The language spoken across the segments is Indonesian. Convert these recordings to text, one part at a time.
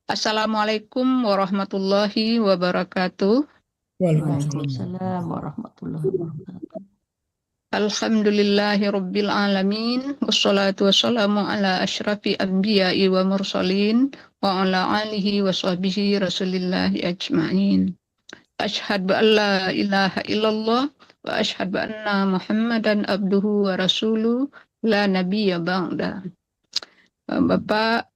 Assalamualaikum warahmatullahi wabarakatuh. Waalaikumsalam warahmatullahi wabarakatuh. Alhamdulillahi rabbil alamin. Wassalatu wassalamu ala asyrafil anbiya'i wa mursalin wa ala alihi wa sahbihi rasulillahi ajma'in. Ashhadu an la ilaha illallah wa ashhadu anna Muhammadan abduhu wa rasuluh la nabiyya ba'da. Bapak,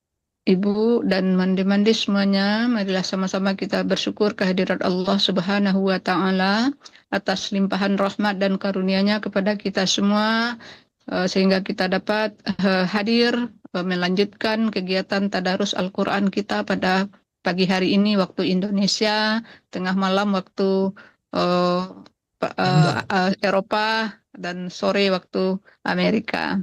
Ibu dan mandi-mandi semuanya, marilah sama-sama kita bersyukur kehadirat Allah Subhanahu wa Ta'ala atas limpahan rahmat dan karunia-Nya kepada kita semua, sehingga kita dapat hadir melanjutkan kegiatan tadarus Al-Quran kita pada pagi hari ini waktu Indonesia, tengah malam waktu Eropa, dan sore waktu Amerika.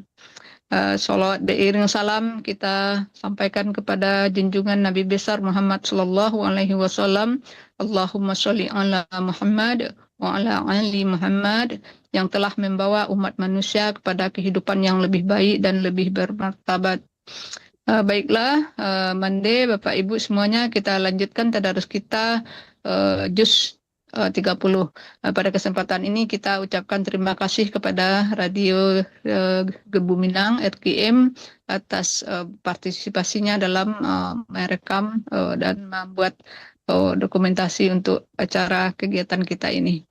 Salawat beriring salam kita sampaikan kepada junjungan Nabi besar Muhammad sallallahu alaihi wasallam. Allahumma sholli ala Muhammad wa ala ali Muhammad, yang telah membawa umat manusia kepada kehidupan yang lebih baik dan lebih bermartabat. Baiklah, Mande, Bapak Ibu semuanya, kita lanjutkan tadarus kita juz 30. Pada kesempatan ini kita ucapkan terima kasih kepada Radio Gebu Minang RGM atas partisipasinya dalam merekam dan membuat dokumentasi untuk acara kegiatan kita ini.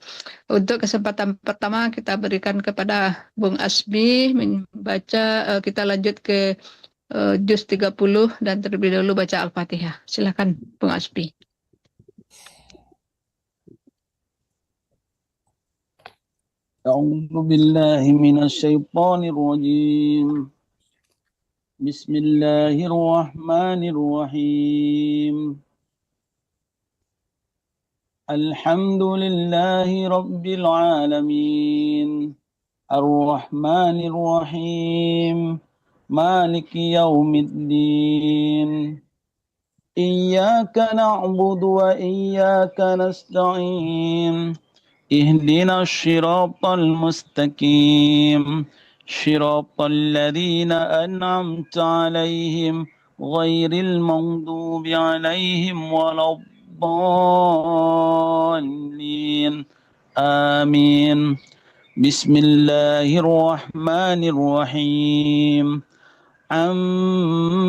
Untuk kesempatan pertama kita berikan kepada Bung Asbi membaca, kita lanjut ke juz 30 dan terlebih dahulu baca Al-Fatihah. Silakan Bung Asbi. أعوذ بالله من الشيطان الرجيم بسم الله الرحمن الرحيم الحمد لله رب العالمين الرحمن الرحيم مالك يوم الدين إياك نعبد وإياك نستعين اهدنا الصراط المستقيم صراط الذين أنعمت عليهم غير المغضوب عليهم ولا الضالين آمين بسم الله الرحمن الرحيم عما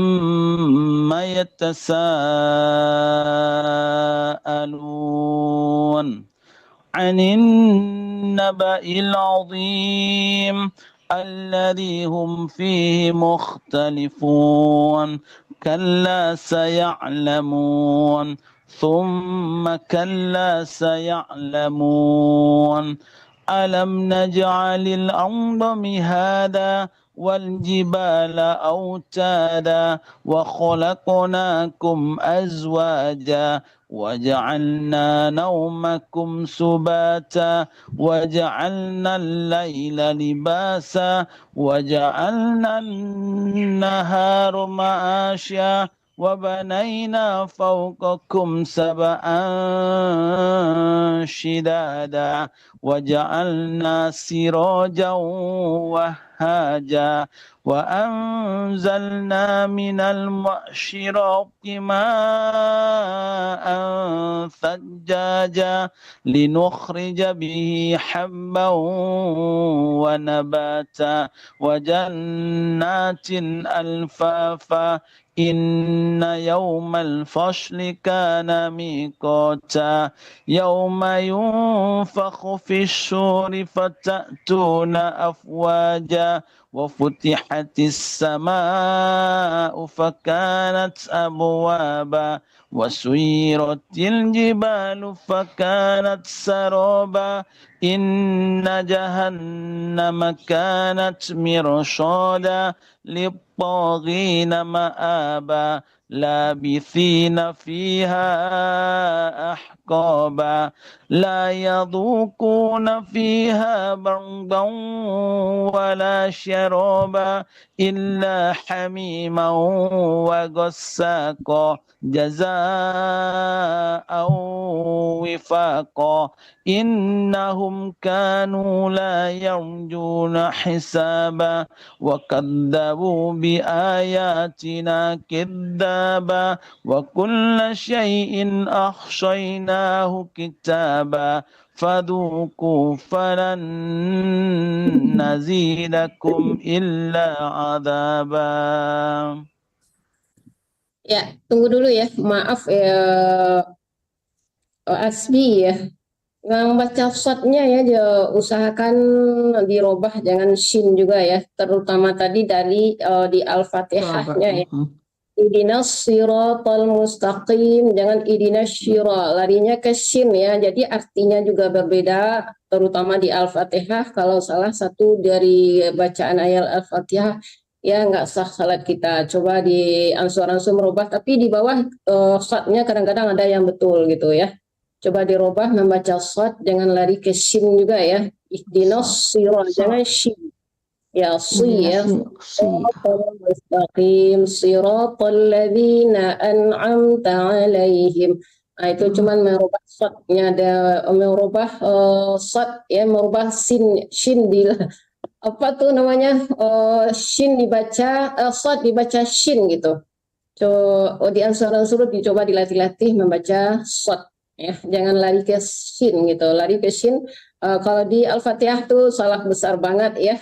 يتساءلون عن النبأ العظيم الذي هم فيه مختلفون كلا سيعلمون ثم كلا سيعلمون ألم نجعل الأرض مهادا والجبال أوتادا وخلقناكم أزواجا وجعلنا نومكم سباتا وجعلنا الليل لباسا وجعلنا النهار معاشا وبنينا فوقكم سبعا شدادا وجعلنا سراجا وهاجا وأنزلنا من المعشرات ماء ثجاجا لنخرج به حبا ونباتا وجنات ألفافا إن يوم الفصل كان ميقاتا يوم ينفخ في الصور فتأتون أفواجا وفتحت السماء فكانت أبوابا وسيرت الجبال فكانت سرابا إن جهنم كانت مرصادا للطاغين مآبا لابثين فيها أحقابا لا يذوقون فيها بردا ولا شرابا إلا حميما وغساقا جزاء وفاقا إنهم كانوا لا يرجون حسابا وكذبوا بآياتنا كذابا وكل شيء أحصيناه كتابا فذوقوا فلن نزيدكم إلا عذابا. Ya, tunggu dulu ya. Maaf ya, Asbi ya. Yang baca shotnya ya, usahakan dirubah, jangan shin juga ya. Terutama tadi dari di Al-Fatihahnya ya. Idinas siratal mustaqim, jangan idinas syira, larinya ke shin ya. Jadi artinya juga berbeda, terutama di Al-Fatihah. Kalau salah satu dari bacaan ayat Al-Fatihah, ya nggak sah salat kita. Coba di ansur-ansur merubah, tapi di bawah shotnya kadang-kadang ada yang betul gitu ya. Coba dirubah membaca shot, jangan lari ke shin juga ya. Ihdinas sirat, jangan shin. Ya, si ya. Mustaqim siratal ladzina an'amta alaihim. Nah, itu cuman merubah shotnya, ada merubah shot ya, merubah shin di apa tuh namanya, shin dibaca shot dibaca shin gitu. Coba di ansur-ansur dicoba dilatih-latih membaca shot ya, jangan lari ke shin gitu. Lari ke shin kalau di Al-Fatihah tuh salah besar banget ya,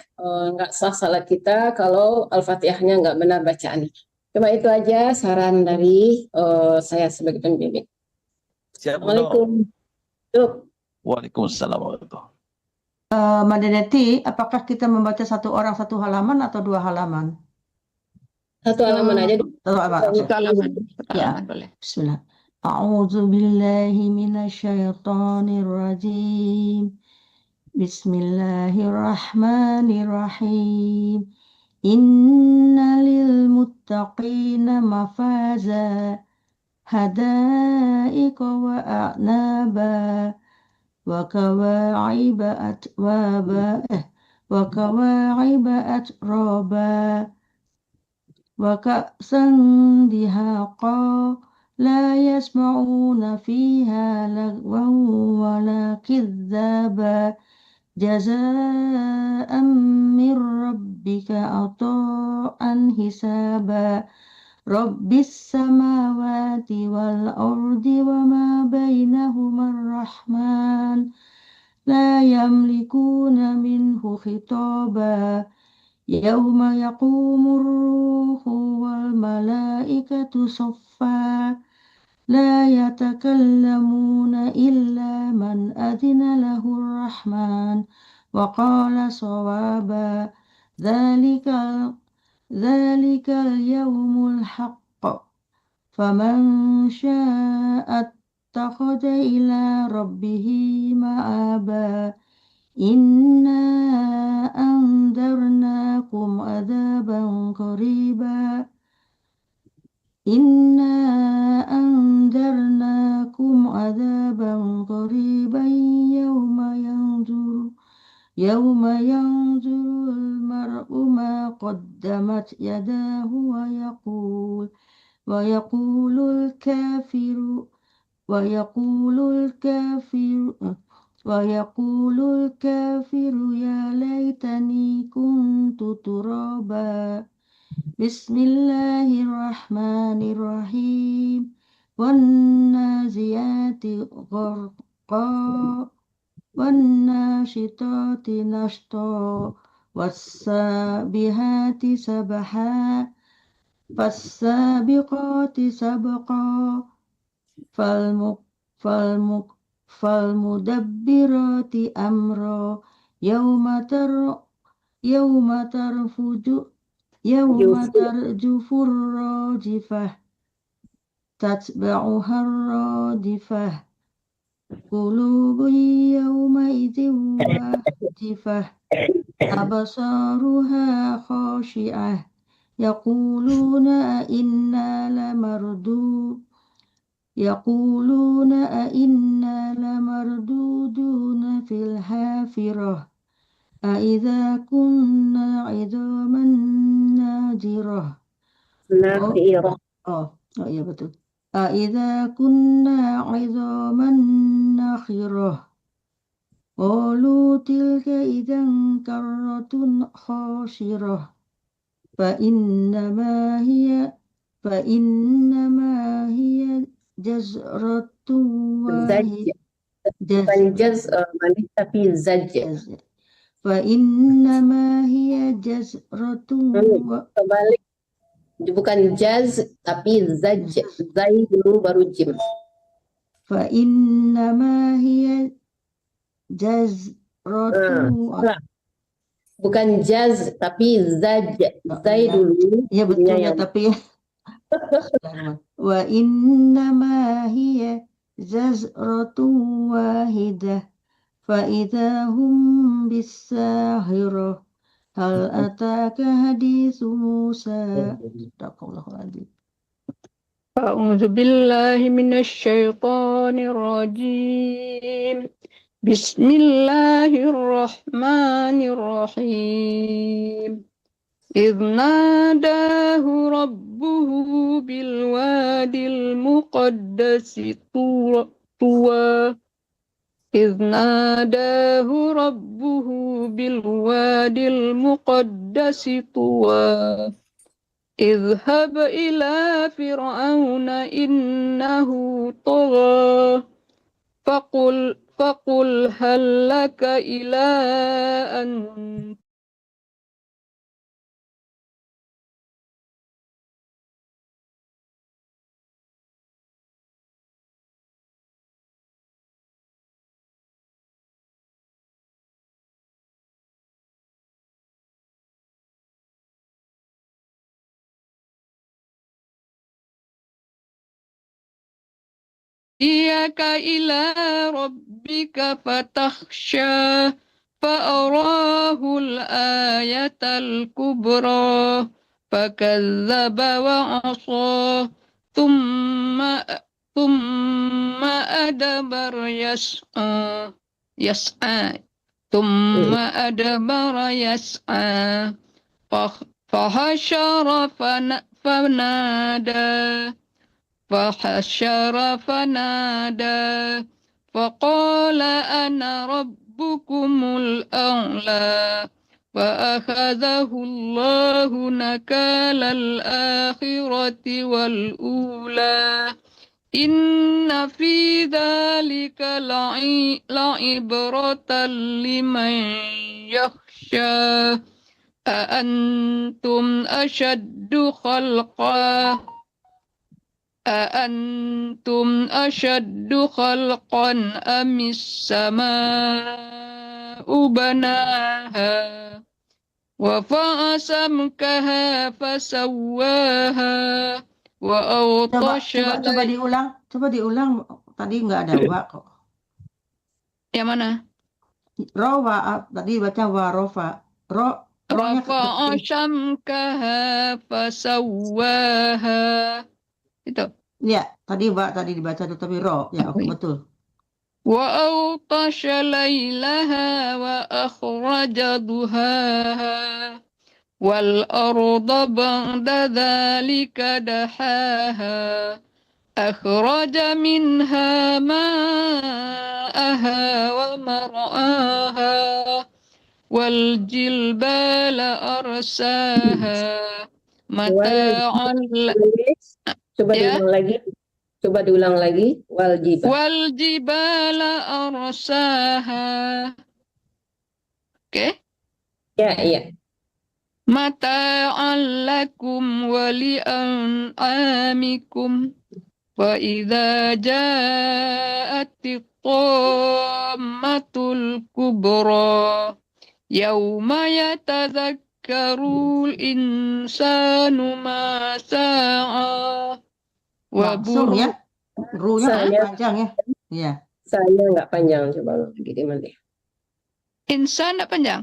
nggak sah salat kita kalau Al-Fatihahnya nggak benar bacaannya. Coba itu aja saran dari saya sebagai pembimbing. Assalamualaikum. Waalaikumsalam warahmatullahi. Mbak Deneti, apakah kita membaca satu orang satu halaman atau dua halaman? Satu halaman aja. Satu halaman. Ya, boleh. Bismillah. A'udzu billahi minasyaitonir rajim. Bismillahirrahmanirrahim. Innalil muttaqina mafaza hada'iqa wa a'naba wa kawa'iba atwaba wa kawa'iba atraba wa ka'san dihaqa la yasma'una fiha lagwan wa la kidzaba jaza'an min rabbika ata'an hisaba Rabbis samawati wal ardi wa ma bainahuma ar-rahman la yamlikuna minhu khitaba yawma yaqumur ruhu wal malaikatu saffa la yatakallamuna illa man adina lahu ar-rahman wa qala sawaba ذلك اليوم الحق فمن شاء اتخذ إلى ربه مآبا إنا أنذرناكم عذابا قريبا يوم ينظر المرء ما قدمت يداه ويقول الكافر يا ليتني كنت ترابا بسم الله الرحمن الرحيم والنازعات غرقا والناشطات نشطا والسابحات سبحا فالسابقات سبقا فالمدبرات أمرا يوم ترجف الراجفة تتبعها الرادفة قلوب يومئذ واجفة أبصارها خاشعة يقولون أئنا لمردودون في الحافرة أإذا كنا عظاما نادرة iya betul. أإذا كنا عظاما الآخرة قالوا تلك إذا كرة خاسرة فإنما هي جزرة Zaj, bukan واحدة manis tapi zaj. فإنما هي جزرة Kebalik, bukan jaz tapi zaj. Zai dulu baru jim. فإنما هي جزرة Salah. Bukan jaz tapi zaj. Zai dulu. Ya betul jimnya ya, yang tapi wa innama hiya jazratun wahidah fa idahum bisahirah hal ataka hadithu Musa. Sadaqallahul أعوذ بالله من الشيطان الرجيم بسم الله الرحمن الرحيم إذ ناداه ربه بالوادي المقدس طوى إذ ناداه ربه بالوادي المقدس طوى اذهب إلى فرعون إنه طغى فقل هل لك إلى أن إياك إلى ربك فتخشى فأراه الآية الكبرى فكذب وعصى ثم أدبر يسعى فحشر فنادى فقال أنا ربكم الأعلى فأخذه الله نكال الآخرة والأولى إن في ذلك لعبرة لمن يخشى أأنتم أشد خلقا أم السماء بناها رفع سمكها فسواها وأغطش Coba diulang. Tadi nggak ada wa kok. Yang mana? Rawa tadi baca warofa. Rafa'a samkaha fasawwaha. Itu. Ya, tadi dibaca tuh, tapi ro. Ya, oke, betul. Wa awtasha laylaha wa akhraja duhaha wal arda ba'da dhalika dahaha akhraja minha ma'aha wa mar'aha wal jilbala arsaha mata'an Coba diulang lagi. Wal jibala arsaha. Oke. Ya. Mata'an lakum wa li'an'amikum. Wa idza ja'ati tammatul kubra. Yauma yatadhakkarul insanu ma sa'a. Langsung ya. Runya panjang ya. Iya. Saya nggak panjang, coba lagi di mana? Insan nggak panjang?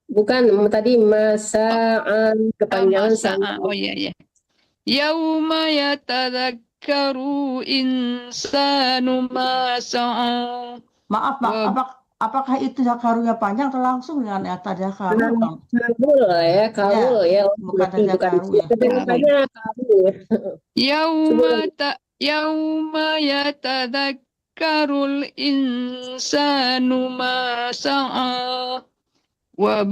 Bukan, tadi masaan kepanjangan Masa. Oh iya. Yauma yatadhakkaru insanu ma sa'a. Maaf, apakah itu zakarunya panjang atau langsung dengan tadakaru? Kabul ya, kabul ya. Bukan tadakaru ya. Kabul. Yauma yatadhakkaru yazakarul insanu ma sa'a wa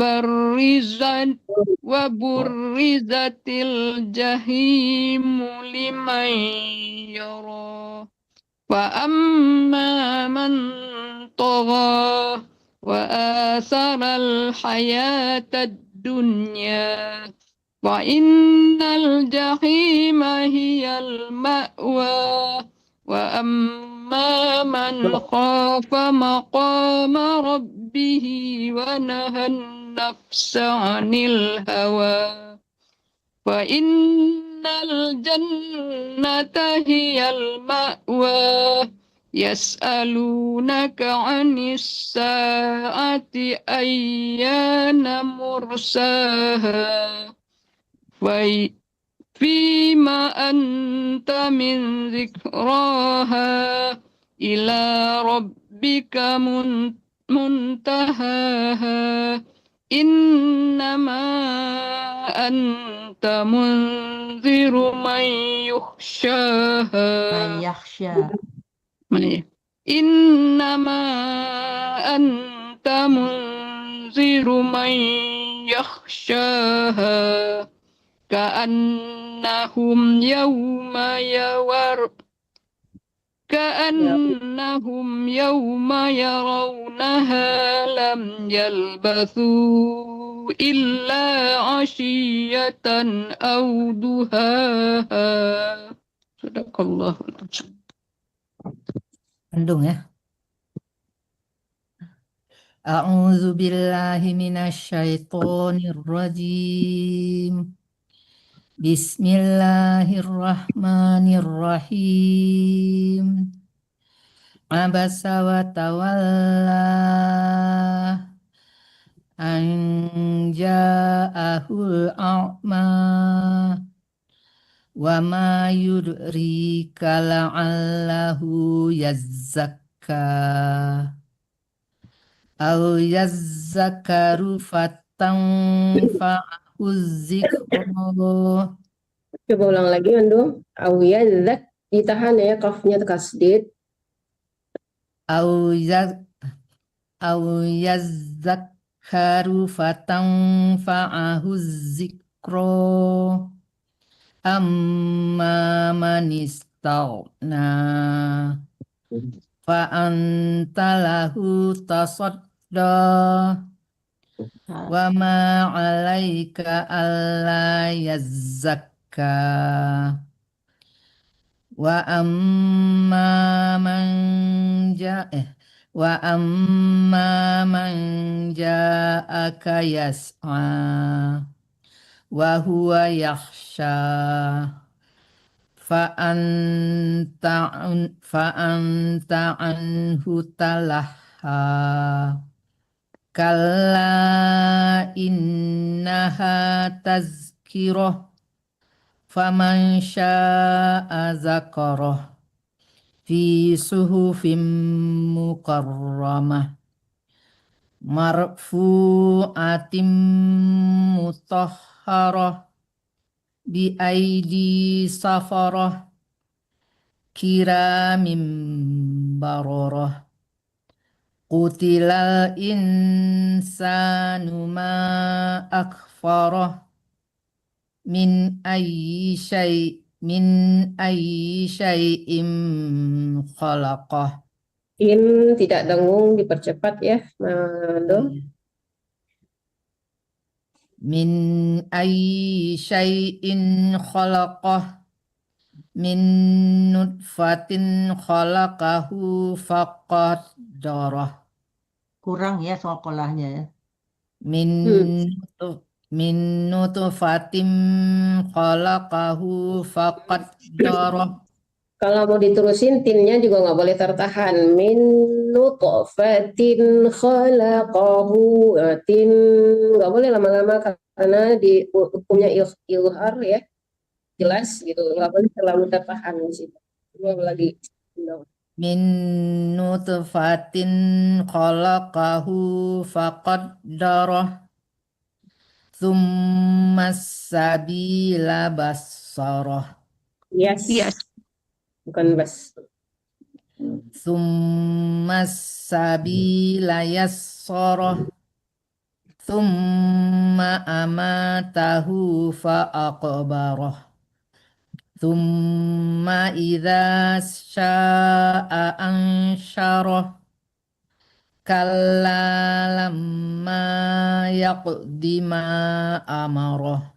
burrizatil jahimu liman yara wa amma man tagha wa atharal hayatad dunya wa innal jahima hiyal ma'wa wa amma man khafa maqama rabbih wa nahan nafsa 'anil hawa wa innal jannata hiyal ma'wa yas'alunaka 'anis sa'ati ayyana mursaha wa fima anta min zikraha ila rabbika muntahaha innama anta munziru man yukhshaha Man yakhsha. innama anta munziru man yakhshaha ka'annahum yawma yarawnaha lam yalbathu illa 'ashiyatan aw duhaha. Sadaqallahul azim. Bandung ya. A'udzu billahi minasyaitonir rajim. Bismillahirrahmanirrahim. Abasa wa tawalla an ja'ahul a'ma wa ma yudrika la'allahu yazzakka aw yazzakaru fatanfa'ahu dzikra. Coba ulang lagi, Ando. Awiyadzak, ditahan ya, kafnya tasdid. Aw yazzakaru fatanfa'ahu dzikra amma man istaghna fa anta lahu tasadda wa ma 'alaika alla yazzakka wa amma man ja'aka yas'a wa huwa yakhsha fa anta anhu talaha kalla innaha tazkirah faman syaa zakarah fi suhufim mukarramah marfu'atim mutahharah bi aidi safarah kiramim bararah qutilal insanu ma akfarah min ayyi syai'im khalaqah. In tidak dengung, dipercepat ya, Ando. Min ayyi syai'in khalaqah min nutfatin khalaqahu faqaddarah. Kurang ya sokolahnya ya. Min nutfatin khalaqahu faqaddarah. Kalau mau diterusin, tinnya juga nggak boleh tertahan. Min nutfatin khalaqahu. Tin nggak boleh lama-lama karena di hukumnya ilhar ya. Jelas gitu, nggak boleh terlalu tertahan di situ. Coba lagi. Min nutfatin khalaqahu faqaddarah. Tsumma sabila bassarah. Yes. Yes. Bukan bas. Tsumma sabila yassarah. Tsumma amatahu fa'aqbarah. Tsumma idza sya'a ansyarah. Kalla lamma yaqdi ma amarah.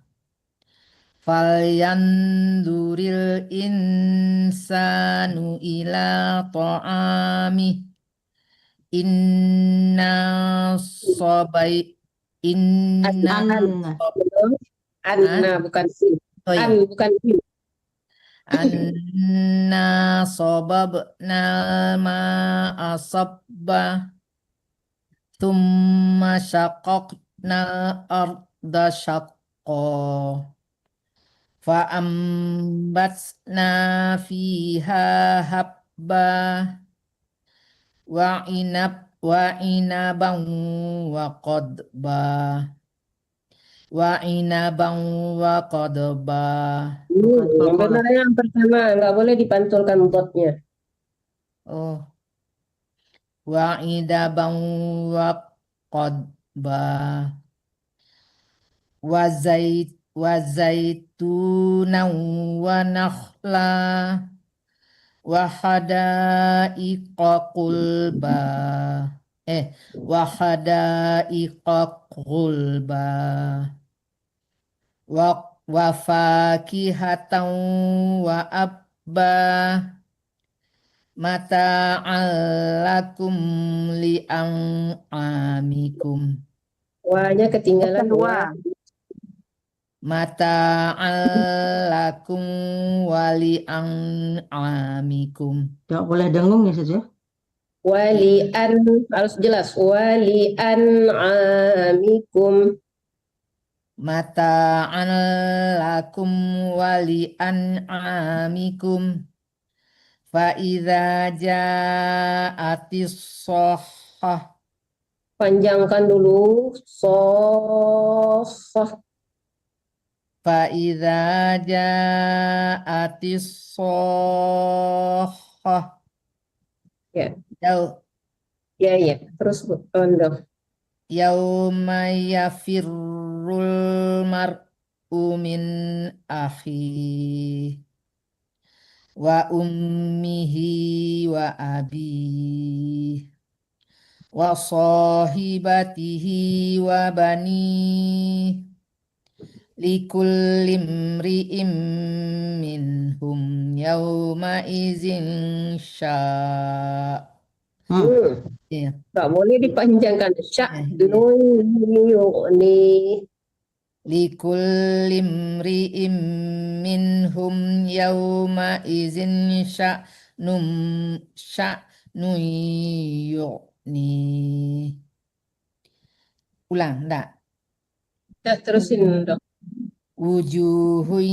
Falyanduril insanu ila ta'amih. Inna sobai inna An. Bukan sin. oh ya, Bukan sin. anna sobabna ma asabba thumma syaqaqna arda syaqqa fa'ambatsna fiha habba wa inaban wa qadba Yang benar yang pertama, nggak boleh dipantulkan dotnya. oh wa inaban wa qadba wa zaitunan wa nakhla wa hadaiqa qulba wa fakihatan wa abba mata'al lakum li'an'amikum. Wanya ketinggalan Kedua. Mata'al lakum wa li'an'amikum. Tidak boleh dengung ya saja. Walian, harus jelas. Wali'an'amikum. Mata'al lakum wa li'an'amikum. Fa'idha ja'atis sohah. Panjangkan dulu. Sohah. Fa'idha ja'atis sohah. Ya. Ya. Terus dong. Yauma yafirrul mar'u min akhi wa ummihi wa abi wa sahibatihi wa bani likulli imri'im minhum yauma izin sya'. Ya. Nggak boleh dipanjangkan. Sya'nuni. Likulli imri'im minhum yawma izin sya'nun yu'ni. Ulang, enggak? Ya, terusin dong. Wujuhun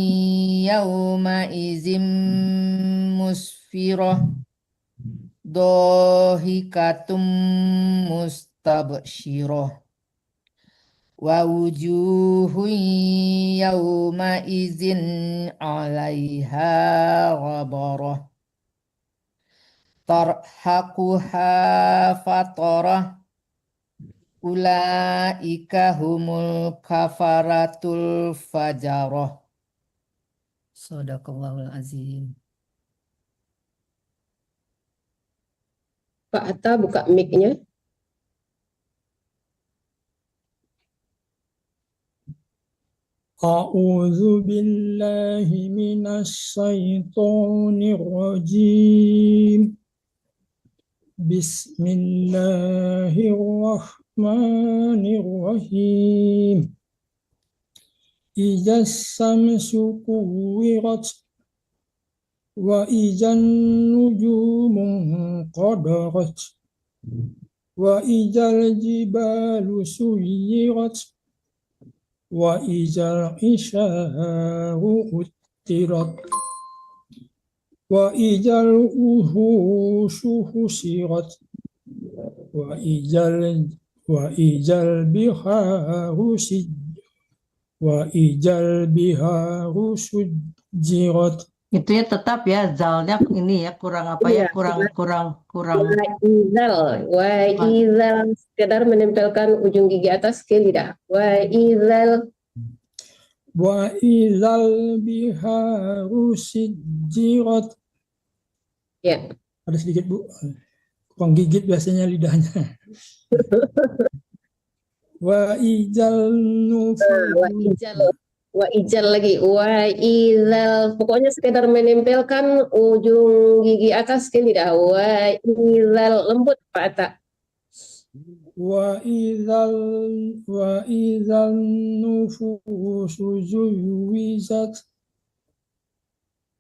yawma izin musfirah dohikatum mustabsyirah. Wa wujuhun yawma izin 'alaiha ghabarah tarhaquha fatarah ulaika humul kafaratul fajarah. Shadaqallahul azim. Pak Atta buka mic-nya. أعوذ بالله من الشيطان الرجيم بسم الله الرحمن الرحيم إذا الشمس كورت وإذا النجوم انقدرت وإذا الجبال سيرت وإذا العشار عطرت وإذا الوحوش حشرت وإذا البحار سجرت Itu ya tetap ya zalnya ini ya kurang apa ya Iya, kurang wa izal sekedar menempelkan ujung gigi atas ke lidah. Wa izal Wa idzal biharu sijjirat. ya. Ada sedikit Bu, kurang gigit biasanya lidahnya. Wa idzal Wa ijal, wa ijal lagi, wa izal. Pokoknya sekedar menempelkan ujung gigi atas ke lidah. Wa izal lembut Pak Atta. wa idzal nufusu zuwijat.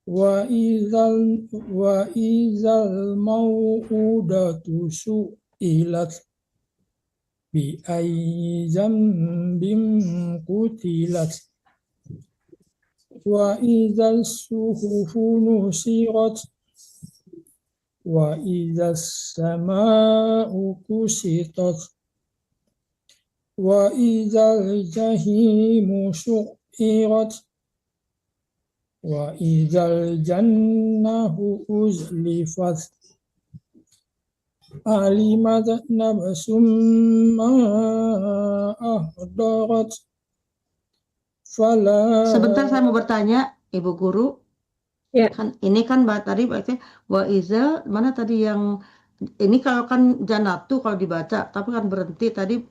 Wa idzal mau'udatu su'ilat bi ayyi dzambin qutilat. Wa idzal suhufu nusirat. Wa idzas sama'u kusitat. Wa idzal jahimu su'irat. Wa idzal jannatu uzlifat. Alimat nafsum ma ahdarat. Fala. Sebentar saya mau bertanya, Ibu Guru. Ya. Kan ini kan tadi berarti wa iza mana tadi yang ini kalau kan janatu kalau dibaca, tapi kan berhenti tadi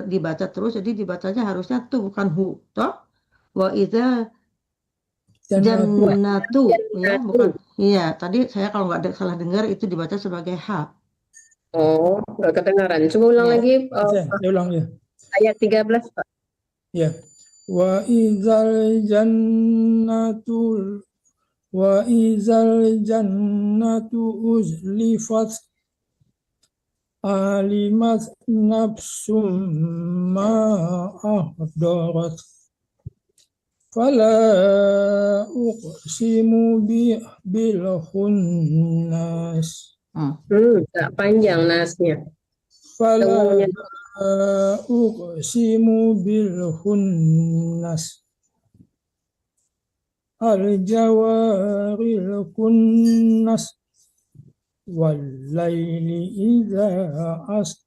dibaca terus, jadi dibacanya harusnya tuh bukan hu, toh? Wa iza jannatu ya, bukan. Iya, tadi saya kalau nggak salah dengar itu dibaca sebagai ha. Oh, nggak kedengaran. Coba ulang Ya. lagi Saya ulang ya. ayat 13, Pak. Ya. Wa idzal jannatu uzlifat. Alimat nafsum ma ahdarat. Fala uqsimu bil khunnas. Nggak panjang nasnya. Fala Tunggunya. uqsimu bil khunnas. Al jawaril kunnas. Wal laili idza as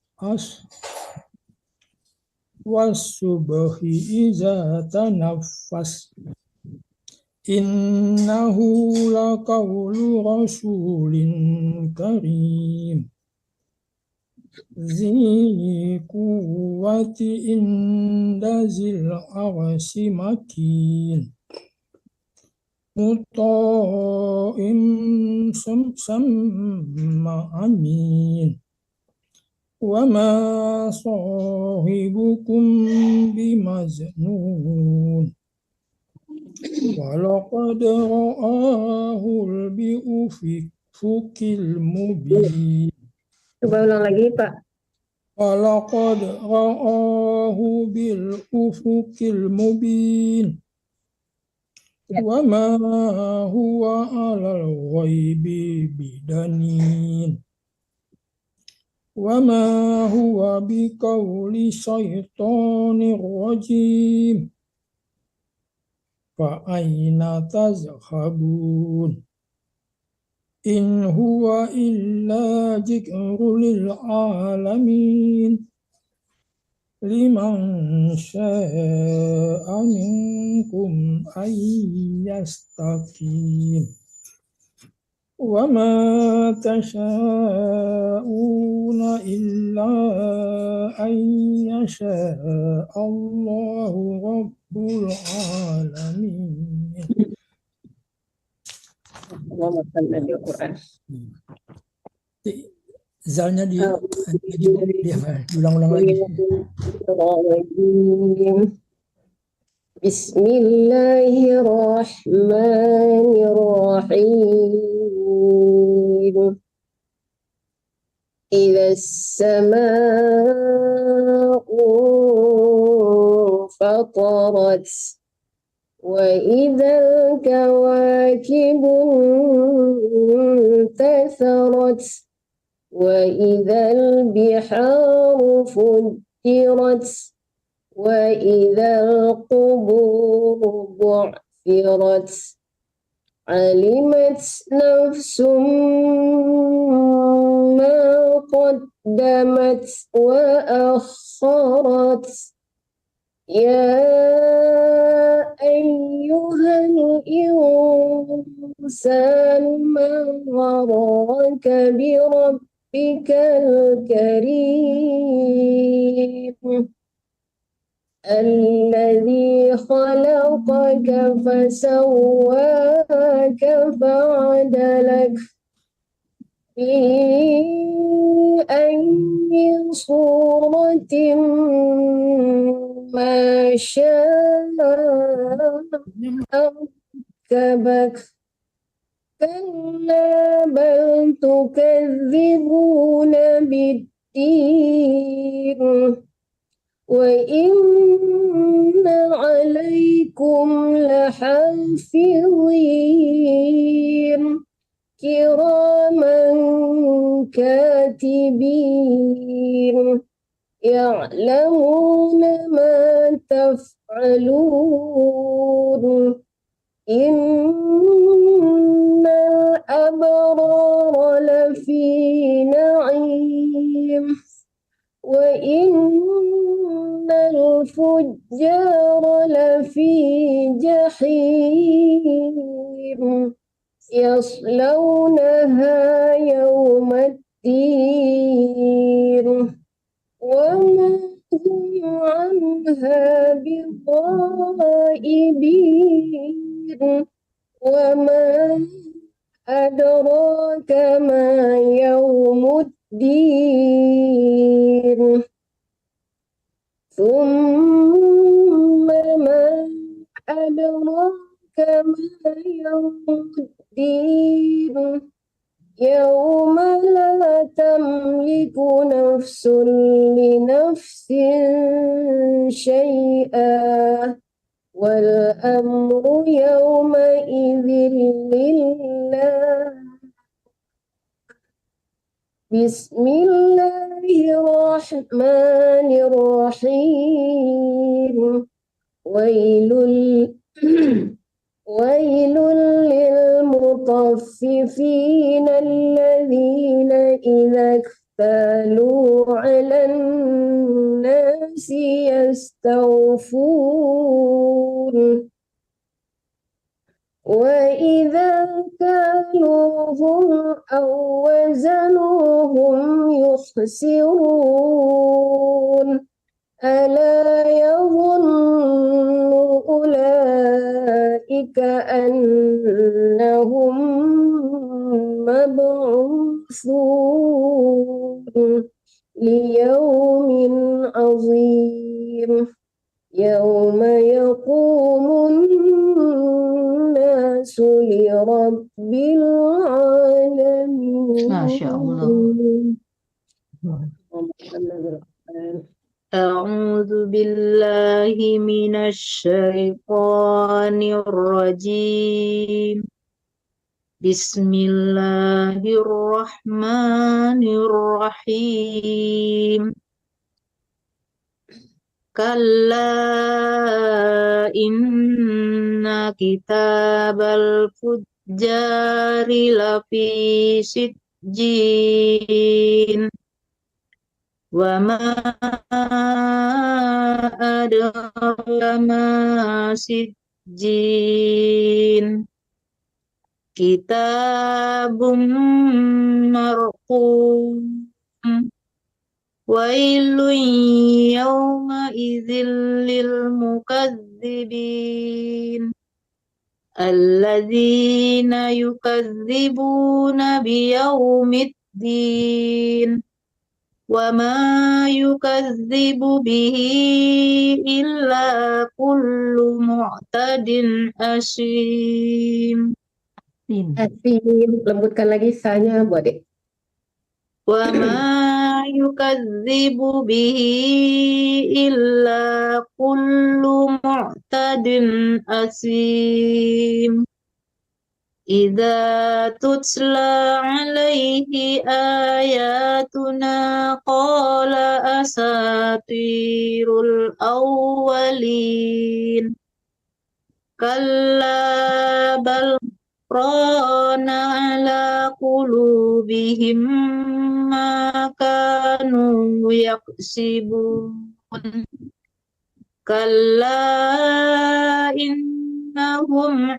was-subhi idza tanaffas. Innahu laqawlu rasulin karim. Zi quwwati inda zil arsi makin. Muta'in samma amin. Wa ma sahibukum bimajnun. Walaqad ra'ahul bi'ufikil mubin. Coba ulang lagi, Pak. Walaqad ra'ahu bil ufukil mubin. Ya. Wa ma huwa 'alal ghaibi bidanin. Wa ma huwa biqauli syaitonir rajim. Fa aina tazhabun. In huwa illa dzikrul lil alamin. Liman syaa'a minkum ayyastaqim. Wa ma tasha'una illa ayyasha'a Allahu rabbul alamin. Allahumma shalli ala Al-Quran. Zalnya diulang-ulang lagi. Bismillahirrahmanirrahim. Idza as-samaa'u fatarat wa idzal kawakibu intatharat wa idzal biharu fujjirat wa idzal quburu bu'thirat علمت نفس ما قدمت وأخرت يا أيها الإنسان ما غرك بربك الكريم الذي خلقك فسواك فعدلك في أي صورة ما شاء ركبك كلا بل تكذبون بالدين وإن عليكم لحافظين كراما كاتبين يعلمون ما تفعلون إن الأبرار لفي نعيم وإن الفجار لفي جحيم يصلونها يوم الدين وما هم عنها بغائبين وما أدراك ما يوم الدين ثم ما أدراك ما يوم الدين يوم لا تملك نفس لنفس شيئا والأمر يومئذ لله بسم الله الرحمن الرحيم ويل ويل للمطففين الذين إذا اكتالوا على الناس يستوفون وإذا كالوهم أو وزنوهم يخسرون ألا يظن أولئك أنهم مبعوثون ليوم عظيم يوم يقوم الناس لرب العالمين ما شاء الله. أعوذ بالله من الشيطان الرجيم بسم الله الرحمن الرحيم كلا إن كتاب الفجار لفي سجين وما أدراك ما سجين كتاب مرقوم ويل يومئذ للمكذبين الذين يكذبون بيوم الدين وما يكذب به إلا كل معتد أثيم. Lembutkan lagi sanya Bu Adik. وما يكذب به إلا كل معتد أثيم إذا تتلى عليه آياتنا قال أساطير الأولين كلا بل ران على قلوبهم ما كانوا يكسبون كلا إنهم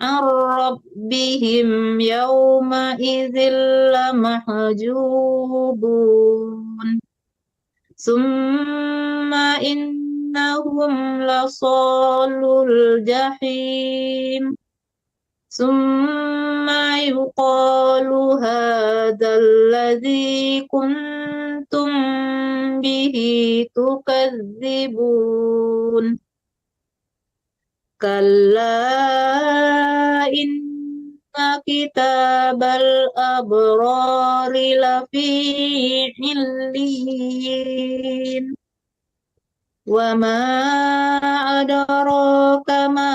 عن ربهم يومئذ لمحجوبون ثم إنهم لصالو الجحيم ثم يقال هذا الذي كنتم به تكذبون كلا إن كتاب الأبرار لفي عليين وما أدراك ما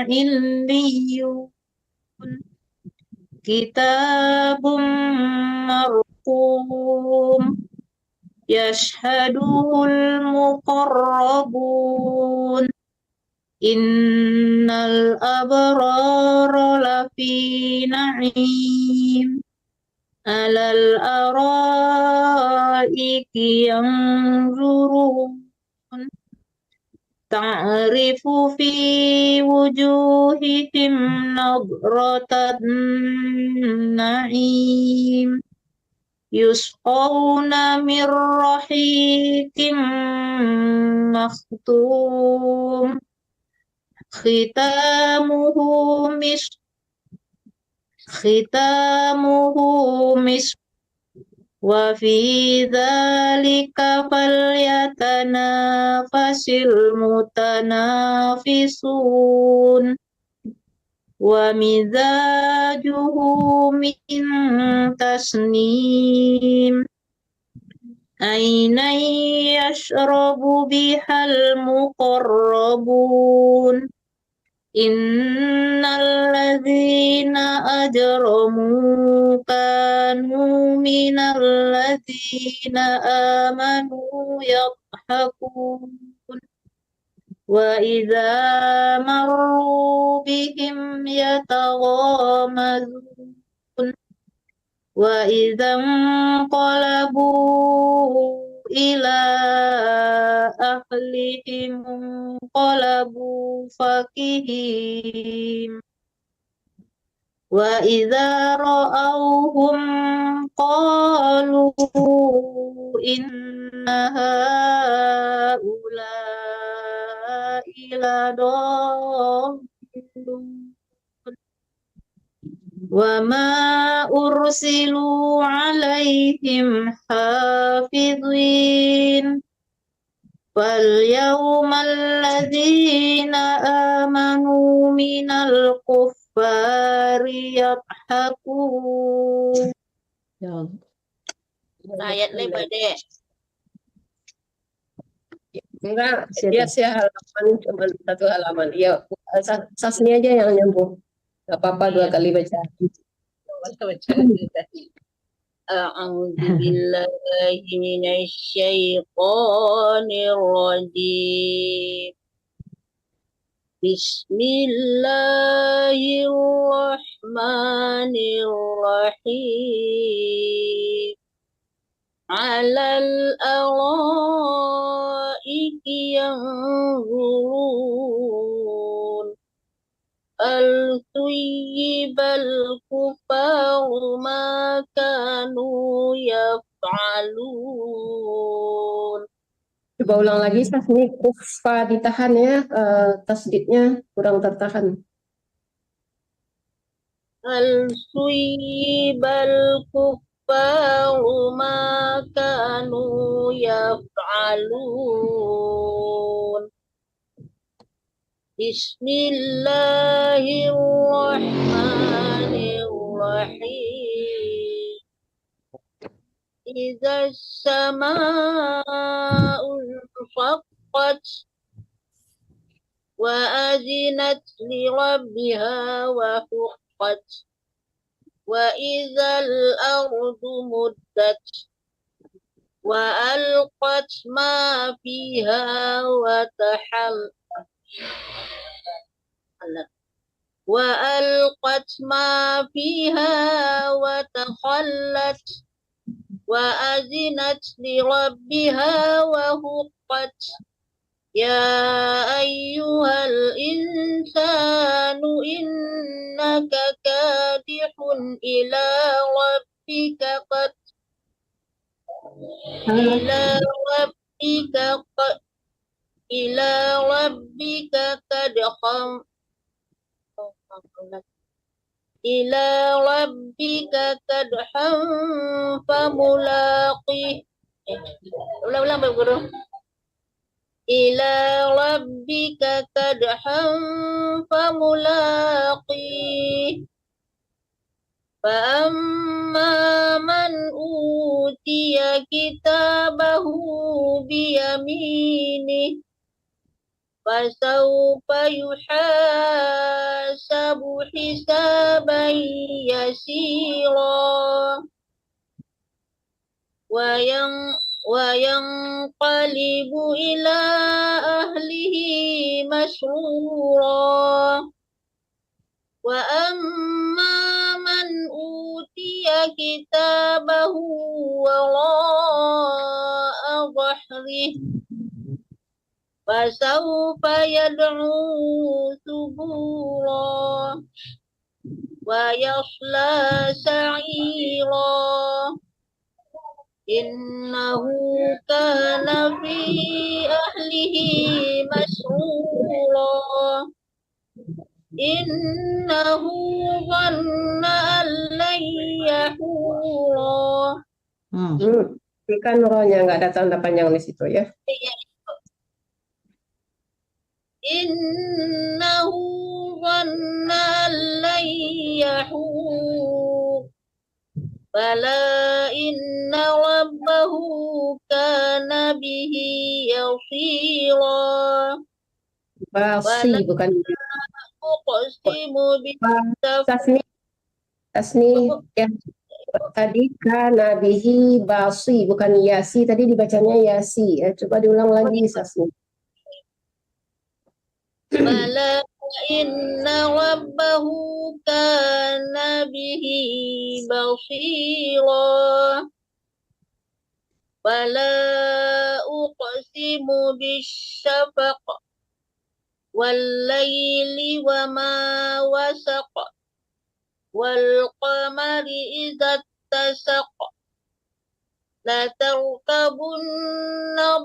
عليون كتاب مرقوم يشهده المقربون إن الأبرار لفي نعيم على الأرائك ينظرون تعرف في وجوههم نضرة النعيم يسقون من رحيق مختوم ختامه مسك وفي ذلك فليتنافس المتنافسون ومزاجه من تسنيم عينا يشرب بها المقربون إن الذين أجرموا كانوا من الذين آمنوا يضحكون وإذا مروا بهم يتغامزون وإذا انقلبوا إلى أهلهم انقلبوا فكهين وإذا رأوهم قالوا إن هؤلاء لضالون وما أرسلوا عليهم حافظين فاليوم الذين آمنوا من الكفار يضحكون. Ayat lebar deh. Enggak, dia halaman cuma satu halaman. Ya, Sasni aja yang nyambung. Gak apa-apa dua kali baca. A'udzu billahi minasy syaithanir rajim. Bismillahirrahmanirrahim. 'Alal araiki yanzurun al-tuyyibal kufaru ma kanu yaf'alun. Coba ulang lagi, Sasni. Kufa ditahan ya, tasdidnya kurang tertahan. Al-tuyyibal kufaru ma kanu yaf'alun. Bismillahirrahmanirrahim. Idza as-samaa'u shaqqat wa azinat li rabbiha wa huqqat wa idzal ardu muddat wa alqat ma fiha wa وألقت ما فيها وتخلت وأذنت لربها وحقت يا أيها الإنسان إنك كادح إلى ربك قد إلى ربك قد إلى ربك كدحا إلى ربك كدحا فملاقيه. Ulang-ulang Bapak Guru. إلى ربك كدحا فملاقيه فأما من أوتي كتابه بيمينه فسوف يحاسب حسابا يسيرا وينقلب إلى أهله مسرورا وأما من أوتي كتابه وراء ظهره فسوف يدعو ثبورا ويصلى سعيرا إنه كان في أهله مسرورا إنه ظن أن لن يحورا. Kan rohnya nggak ada tanda panjang di situ ya. Innahu dhanna an lan yahur bala inna rabbahu kana bihi yasira. Basi bukan uqsimu tasni ya. Tadi kana bihi basi bukan yasi, tadi dibacanya yasi ya. Coba diulang lagi Sasni. Bala inna rabbahu kana bihi basira. Bala uqsimu bisyafaq wal layli wa ma wasaq wal qamari idza tasaq la tarkabunna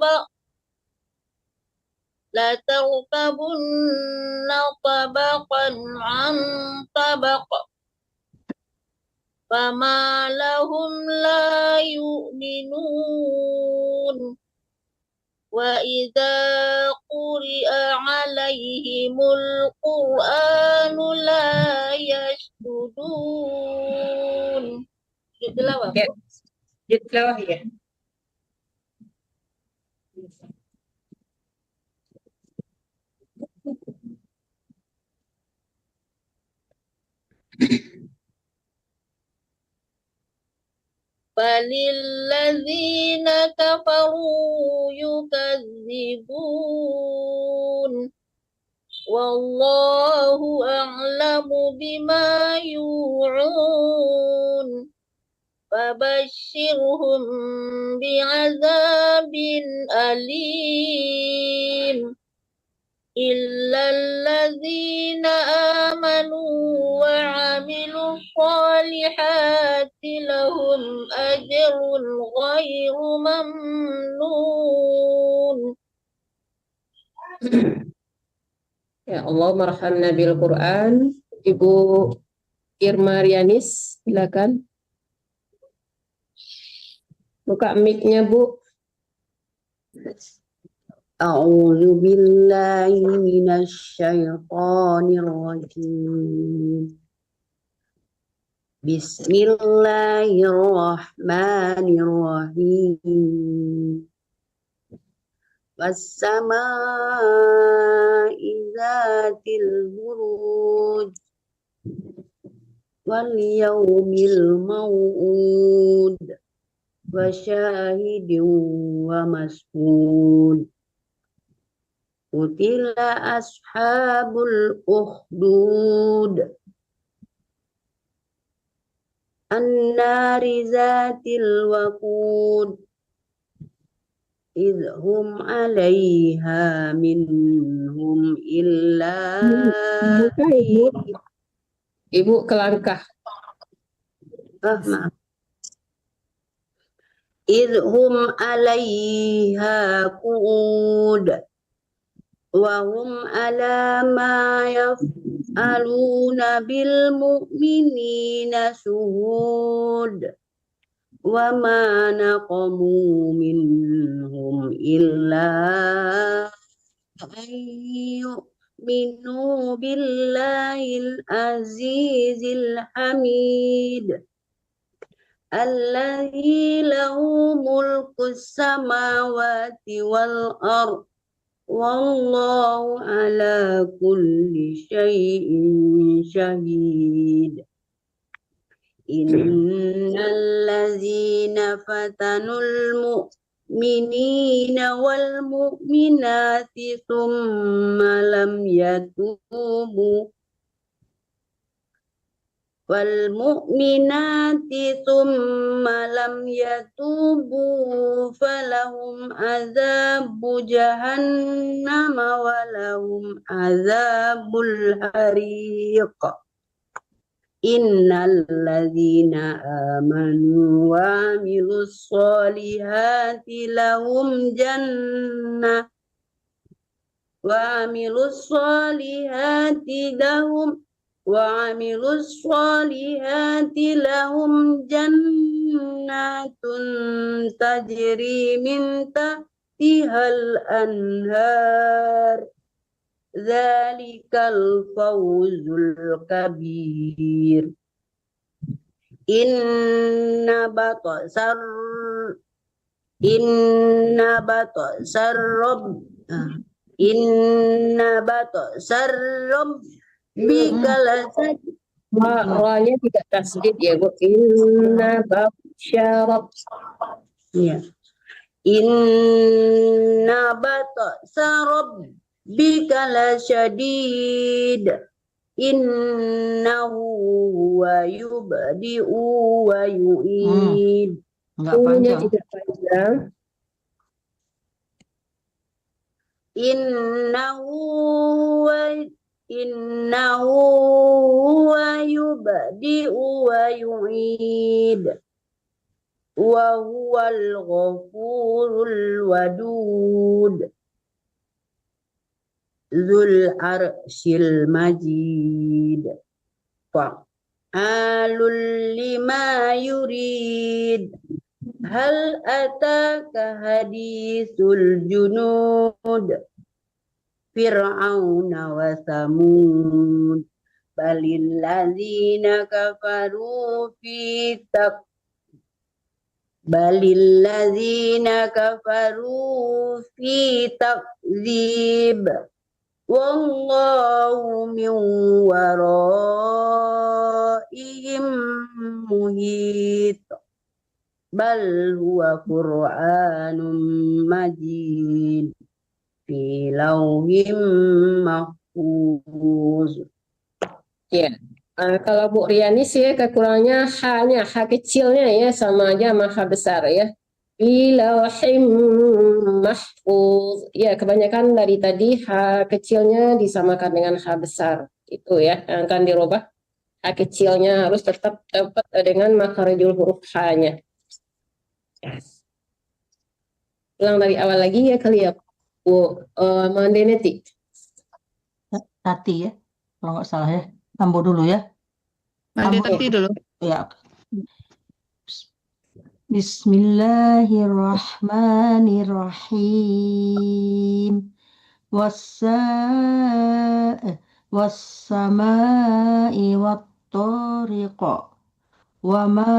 tabaqan an tabaq fama lahum la yu'minun wa idza quri'a 'alaihimul qur'anu la yasjudun. Tilawah. Ya, tilawah ya. Falilladzina kafaru yukazzibun wallahu a'lamu bima yu'un fabashshirhum bi'adzabin alim illalladzina amanu wa 'amilus solihati lahum ajrun ghairu mamnun. Ya Allah marhamna bil Quran. Ibu Irma Rianis, silakan. Buka mic-nya, Bu. A'udzu billahi minasy syaithanir rajim. Bismillahirrahmanirrahim. Was-samaa'i dzatil buruj wal yaumil mau'ud wa syahidin wa mas'ud. قتل أصحاب الأخدود النار ذات الوقود إذ هم عليها منهم إلا Buka Ibu kelangkah. maaf. إذ هم عليها قعود وهم على ما يفعلون بالمؤمنين شهود وما نقموا منهم إلا أن يؤمنوا بالله العزيز الحميد الذي له ملك السماوات والأرض والله على كل شيء شهيد إن الذين فتنوا المؤمنين والمؤمنات ثم لم يتوبوا فلهم عذاب جهنم ولهم عذاب الحريق إن الذين آمنوا وعملوا الصالحات لهم جنات تجري من تحتها الأنهار ذلك الفوز الكبير إن بطش ربك لشديد. Ra-nya tidak tasdid ya Bu. Inna batsya Ya. Inna batsa rabbika lasyadid. Innahu huwa yubdi'u wa yu'id. Enggak Nya panjang. tidak panjang. Innahu huwa yubdi'u wa yu'id. Wa huwal ghafurul wadud. Dzul arsyil majid. Fa'alul lima yurid. Hal ataka hadisul junud. Fir'auna wa samud. Balilladzina kafaru fi takdzib. Wallahu min waraihim muhit. Bal huwa Qur'anun majid fi lauhim mahfuz. Ya. Kalau Bu Riani sih kekurangannya H-nya, H kecilnya ya sama aja sama H besar ya. Fi lauhim mahfuz. Ya, kebanyakan dari tadi H kecilnya disamakan dengan H besar. Itu ya, yang akan dirubah. H kecilnya harus tetap dapat dengan makharijul huruf H-nya. Yes. Ulang dari awal lagi ya kali ya Bu Mandeneti. Tati ya, kalau nggak salah ya. Ambo dulu ya. Mandi Ambo tadi dulu. ya. Bismillahirrahmanirrahim. Was-samaa'i wat-tariq. Wa ma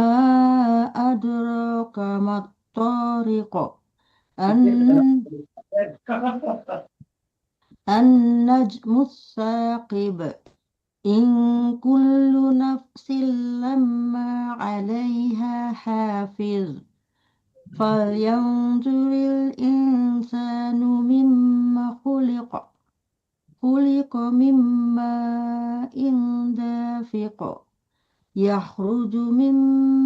adraka mat-tariq. An-najmus saqib. In kullu nafsin lamma 'alaiha hafiz. Falyanzuril insanu mimma خلق من ماء دافق يخرج من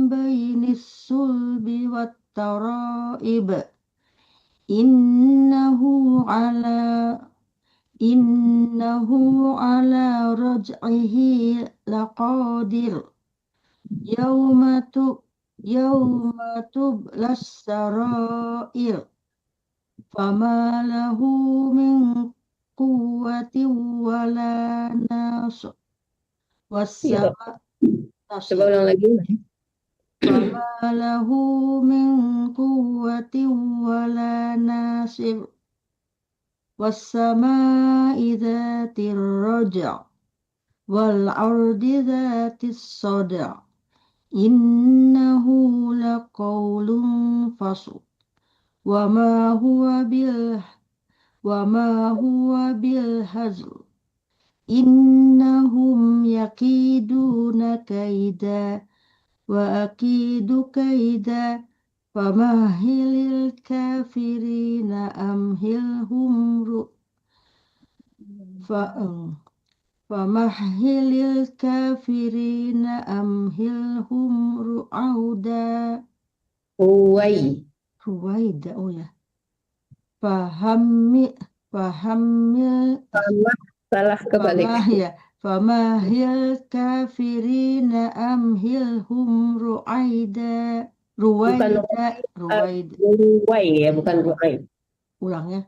بين الصلب والترائب إنه على رجعه لقادر يوم تبلى السرائر فما له من قوة ولا ناصر والسماء Coba ulang lagi. فما له من قوة ولا ناصر والسماء ذات الرجع والأرض ذات الصدع إنه لقول فصل وما هو بالهزل إنهم يكيدون كيدا وأكيد كيدا فمهل الكافرين أمهلهم فمهل الكافرين أمهلهم رعودا رويدا Salah kebalik. famahil kafirina amhilhum ruwaida. Ruwai ya, bukan ruwai. Ulang ya.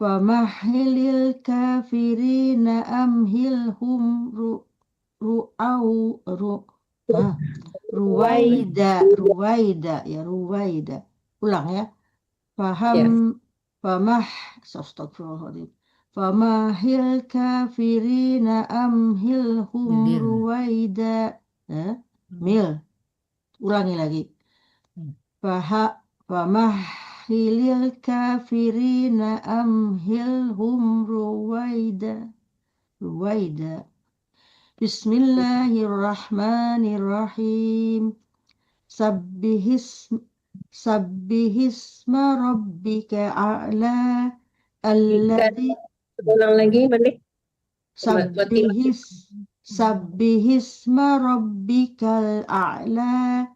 Famahilil kafirina amhilhum ruwaida ya, ruwaida. Ulang ya. Astagfirullahaladzim. Famahil kafirina amhilhum ruwaida. Ulangi lagi. Famahilil kafirina amhilhum ruwaida. Bismillahirrahmanirrahim. Sabbihisma rabbika a'la alladhi. Ulang lagi, Malik. Sabbihisma rabbikal a'la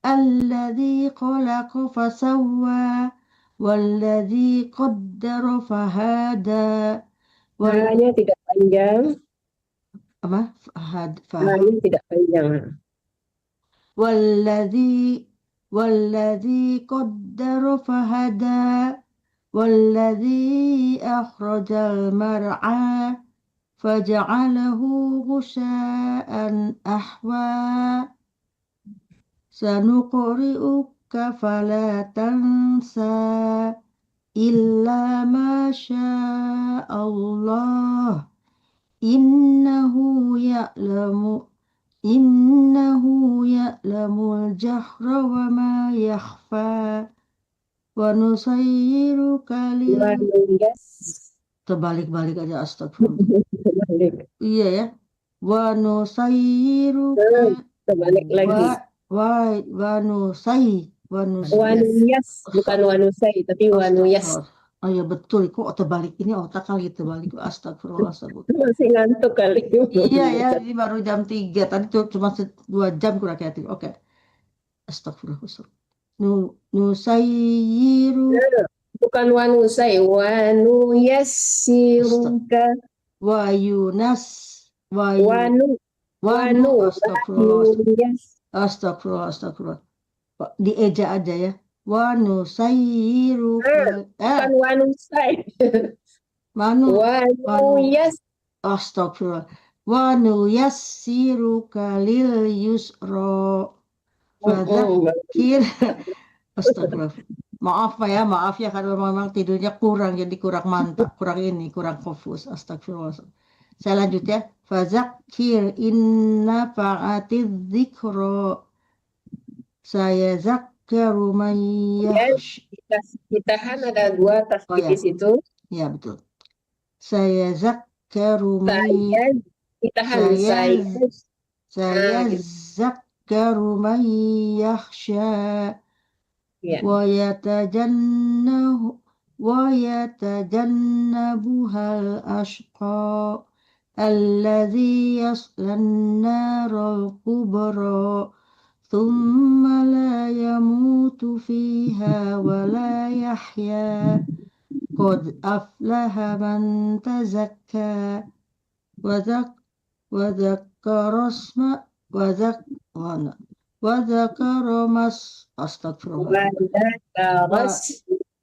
alladhi khalaqa fasawwa walladhi qaddara fahada. Hanya tidak panjang. Apa? Hanya tidak panjang. والذي قدر فهدى والذي أخرج المرعى فجعله غثاء أحوى سنقرئك فلا تنسى إلا ما شاء الله إنه يعلم الجهر وما يخفى ونسيرك terbalik-balik aja, astagfirullah. Iya ya. Wanusayyiruka terbalik lagi. Wanusai Wanuyas, bukan wanusai tapi wanuyas. Oh ya betul, kok terbalik ini otak kali terbalik. Astagfirullah. Masih ngantuk kali. Iya ya, ini baru jam 3. Tadi cuma 2 jam kurang kreatif. Oke. Astagfirullah. Nusayyiru. Bukan wanusai, wanuyassiruka. Wanu. Astagfirullah. Dieja aja ya. Wanusayyiruka. Bukan wanusai. Wanuyas. Astagfirullah. Wanuyassiruka lil yusra. Fadzakir. Astagfirullah. Maaf ya kalau memang tidurnya kurang, jadi kurang mantap, kurang fokus. Astagfirullah. Saya lanjut ya. Fadzakir inna fa'atiz dzikra. Saya zakkaru man yakhsha. Ditahan ada 2 tasbih di situ. Ya betul. Saya zakkaru man zakkaru man yakhsha. Wa yatajannahu ويتجنبها الأشقى الذي يصلى النار الكبرى ثم لا يموت فيها ولا يحيا قد أفلح من تزكى وذكر اسم وذكر أستغفر الله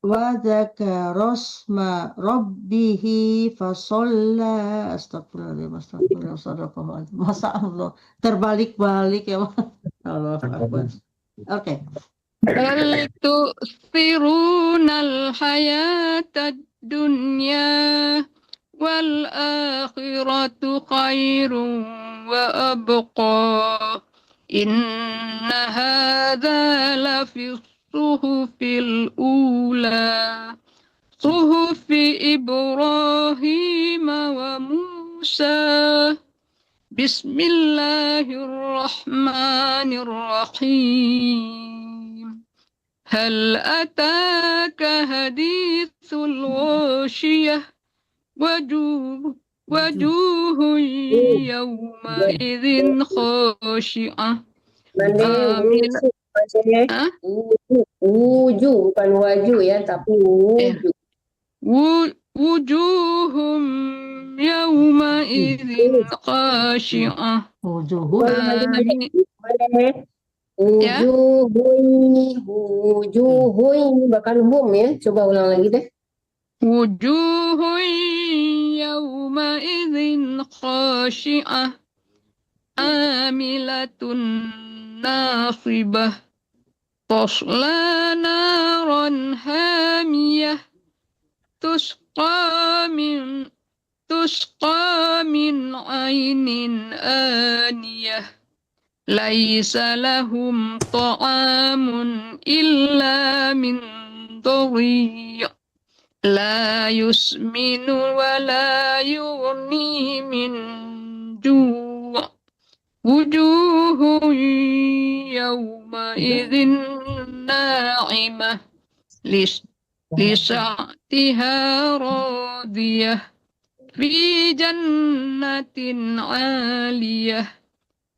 وذكر اسم ربه فصلى astagfirullah sadaqallah masa Allah terbalik-balik ya Allah Akbar. Oke. بل تؤثرون الحياة الدنيا والآخرة خير وأبقى إن هذا لفي الصحف الأولى صحف إبراهيم وموسى بسم الله الرحمن الرحيم هل أتاك حديث الغاشية وجوه يومئذ خاشعة عاملة Wujuh bukan waju ya, tapi wujuh. وجوه يومئذ خاشعة Ya. Wujuhun bahkan hum ya. Coba ulang lagi deh. وجوه يومئذ خاشعة عاملة ناصبة تصلى نارا حامية تسقى من عين آنية ليس لهم طعام إلا من ضريع لا يسمن ولا يغني من جوع وجوه يومئذ ناعمة لسعتها راضية في جنة عالية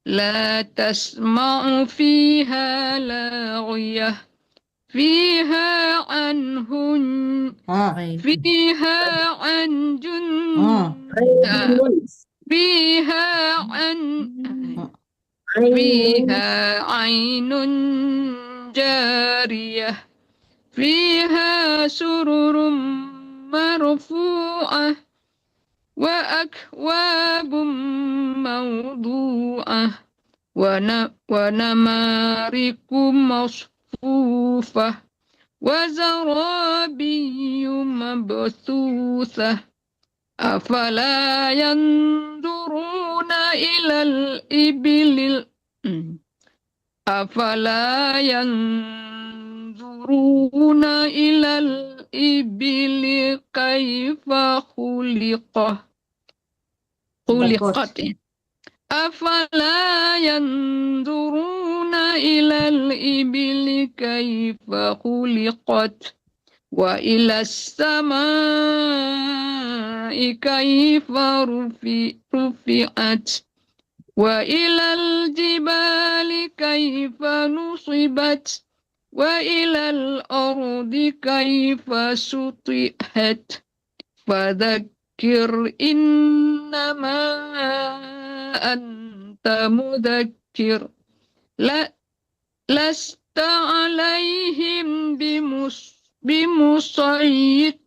لا تسمع فيها لاغية فيها عنه فيها عن فيها عين جارية فيها سرر مرفوعة وأكواب موضوعة ونمارق مصفوفة وزرابي مبثوثة أفلا ينظرون إلى الإبل أفلا ينظرون إلى الإبل كيف خلقت أفلا ينظرون إلى الإبل كيف خلقت وإلى السماء كيف رفعت وإلى الجبال كيف نصبت وإلى الأرض كيف سطحت فذكر إنما أنت مذكر لست عليهم بمسيطر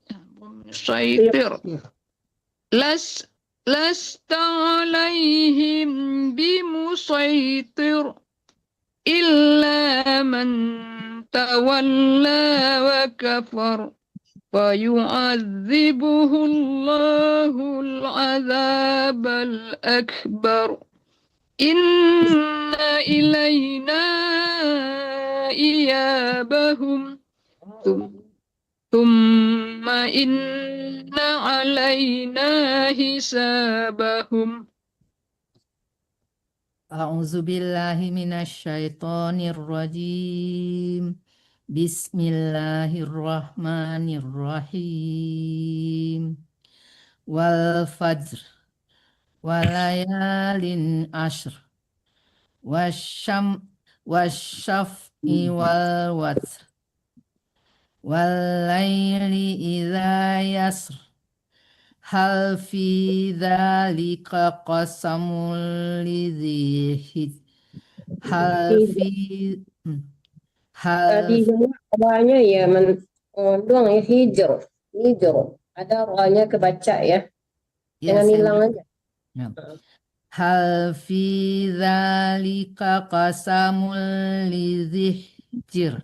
لست عليهم بمسيطر إلا من تولى وكفر فيعذبه الله العذاب الأكبر إن إلينا إيابهم ثم إن علينا حسابهم A'udzubillahi minasyaitonirrajim. Bismillahirrahmanirrahim. Wal fajr walayalin ashr wasyaf'i wal watr wal laili idza yasr hal fi dzalika qasamul lidzi hal fi hal Tadi semua ranya ya doang ya hijr. Ada ranya kebaca ya. ya Jangan hilang aja. ya. Hal fi dzalika qasamul lidzi hijr.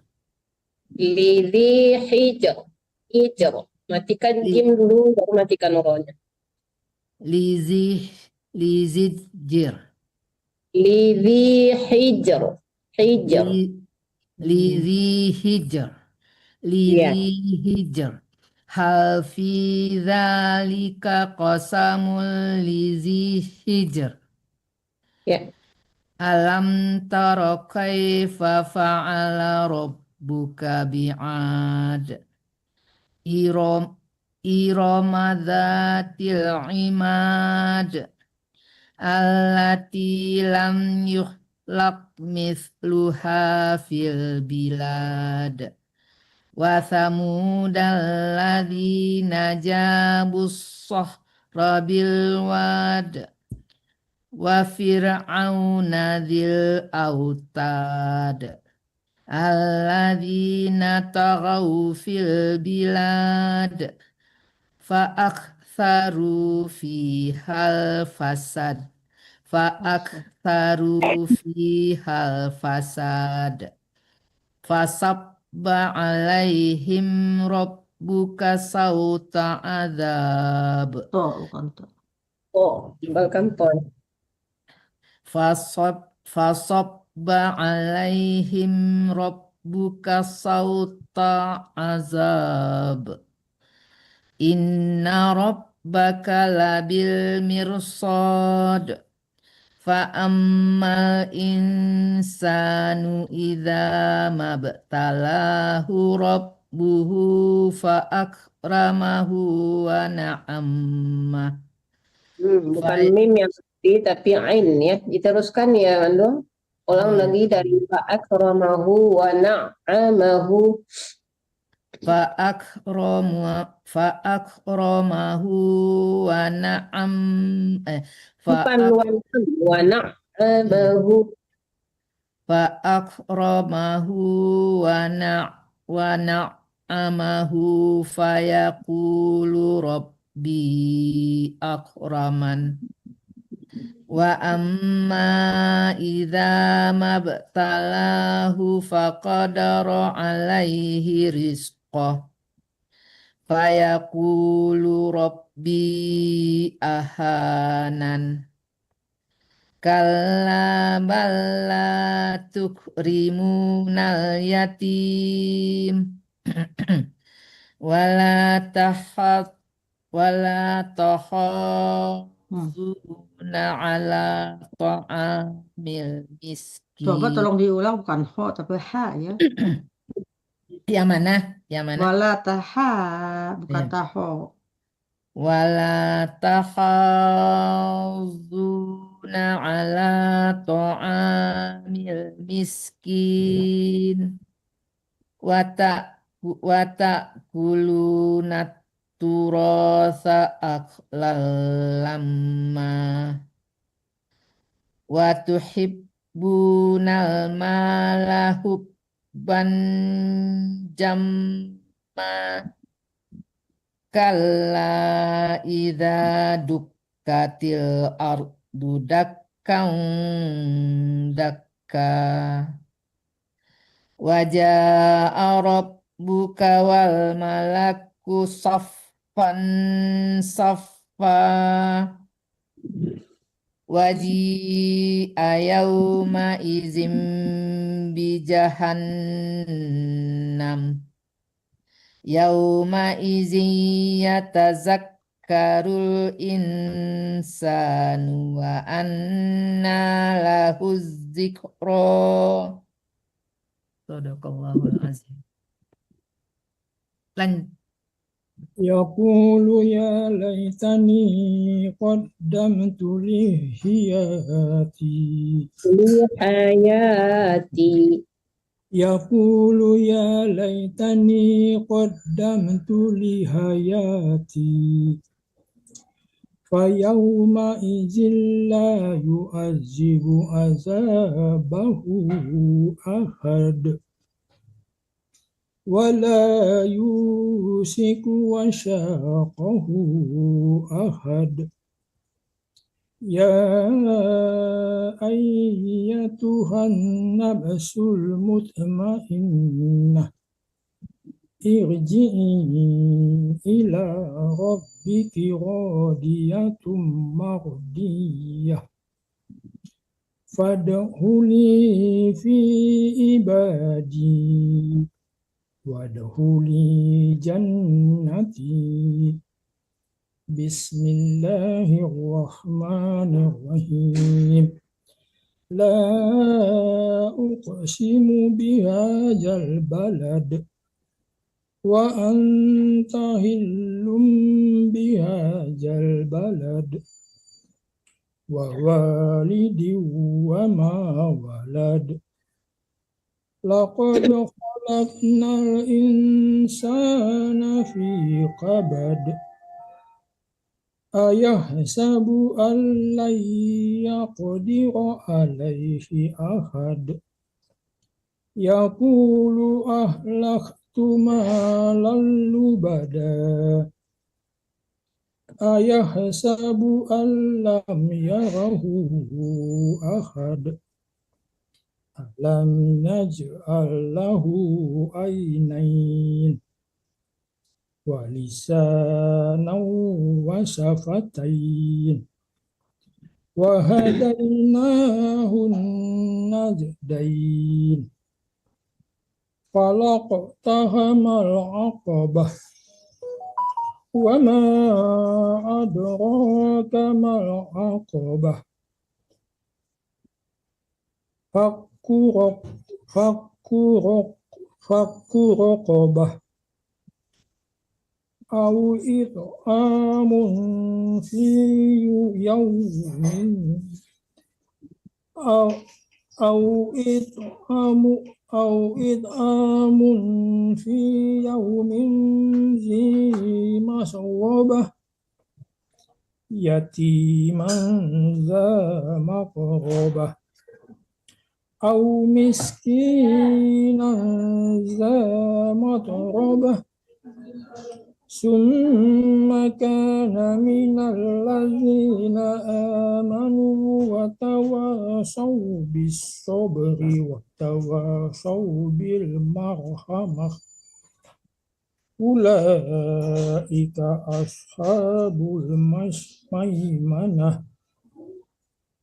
Lidhi hijr. Matikan jim dulu baru matikan rohnya. Lidzi hijr. Lidhi hijr. Lidzi hijr. Lidzi hijr. Hal fi dzalika qasamul lidzi hijr. Ya. Alam tara kaifa fa'ala rabbuka bi'ad. Irama dzatil imad. Allati lam yukhlaq mithluha fil bilad. Wa thamudal ladzina jabus sahra bil wad. Wa fir'auna dzil autad. Alladzina taghaw fil bilad. Fa'aktharu fihal fasad. Fasabba alaihim rabbuka sauta adzab. bukan to. Balkan pon. Fasabba alaihim rabbuka sauta azab. Inna rabbaka labil mirsad. Fa'ammal insanu idza mabtalahu rabbuhu fa'akramahu wa na'amma. Bukan mim yang seperti tapi ain ya. Diteruskan ya Ando. Ulang lagi dari fa'akramahu wa na'amahu. Fa'akramahu wa na'am Bukan wa na'amahu. Fa'akramahu wa na'amahu fayaqulu rabbi akraman. Wa amma idza mabtalahu faqadara alaihi rizqah. Fayaqulu rabbi ahanan. Kalla balla tukrimunal yatim. Wala tahazzuna ala ta'amil miskin. Coba tolong diulang, bukan ho tapi ha ya. Yang mana? Yang mana? Wala taha, bukan Ya. taho. Wala tahazzuna ala ta'amil miskin. Wata kulunat turasa aklan lamma. Wa tuhibbunal mala hubban jamma. Kalla idza dukkatil ardu dakkan dakka. Waja'a rabbuka wal malaku saffan saffa. Waji'a yawma izin bi jahannam. Yauma izin yatazakkarul insanu wa anna lahu dzikra. Shadaqallahul azim. Lan يقول يا ليتني قدمت لحياتي hayati. يقول يا ليتني قدمت لحياتي فيومئذ لا يعذب عذابه أحد ولا يوثق وثاقه أحد يا أيتها النفس المطمئنة ارجعي إلى ربك راضية مرضية فادخلي في عبادي وادخلي جنتي بسم الله الرحمن الرحيم لا أقسم بهذا البلد وأنت حل بهذا البلد ووالد وما ولد لقد خلقنا الإنسان في كبد أيحسب أن لن يقدر عليه أحد يقول أهلكت مالا لبدا أيحسب أن لم يره أحد ألم نجعل له عينين ولسانا وشفتين وهديناه النجدين فلاقتحم العقبة وما أدراك ما العقبة فك رقبة أو إطعام في يوم أو إطعام في يوم ذي مسغبة يتيما ذا مقربة أو مسكينا ذا متربة ثم كان من الذين آمنوا وتواصوا بالصبر وتواصوا بالمرحمة أولئك أصحاب الميمنة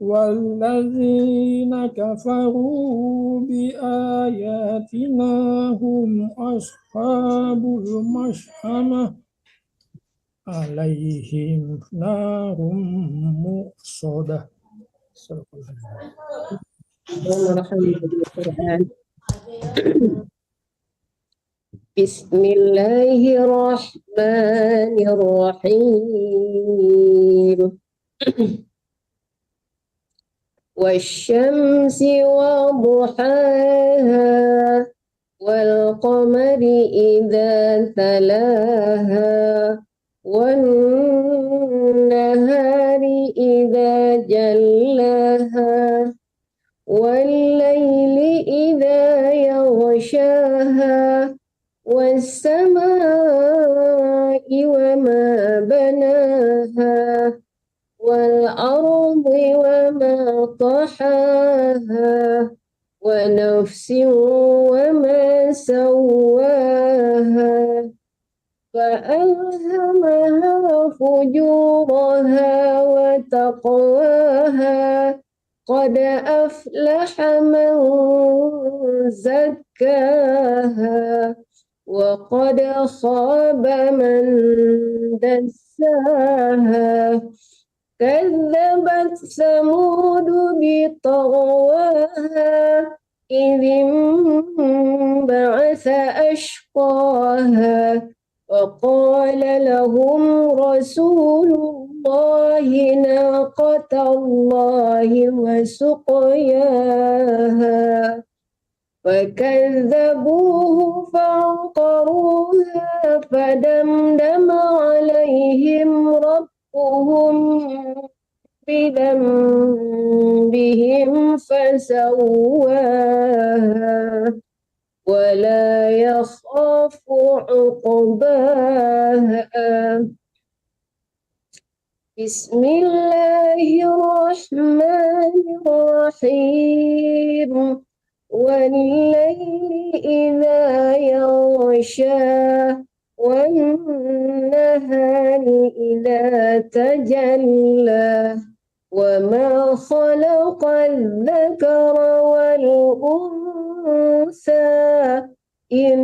والذين كفروا بآياتنا هم أصحاب المشأمة عليهم نار مؤصدة. بسم الله الرحمن الرحيم والشمس وضحاها والقمر إذا تلاها والنهار إذا جلاها والليل إذا يغشاها والسماء وما بناها والأرض وما طحاها ونفس وما سواها فألهمها فجورها وتقواها قد أفلح من زكاها وقد خاب من دساها كذبت ثمود بطغواها إذ انبعث أشقاها وقال لهم رسول الله ناقة الله وسقياها فكذبوه فعقروها فدمدم عليهم ربهم بذنبهم فسواها ولا يخاف عقباها. بسم الله الرحمن الرحيم والليل إذا يغشى والنهار إذا تجلى وما خلق الذكر والأنثى إن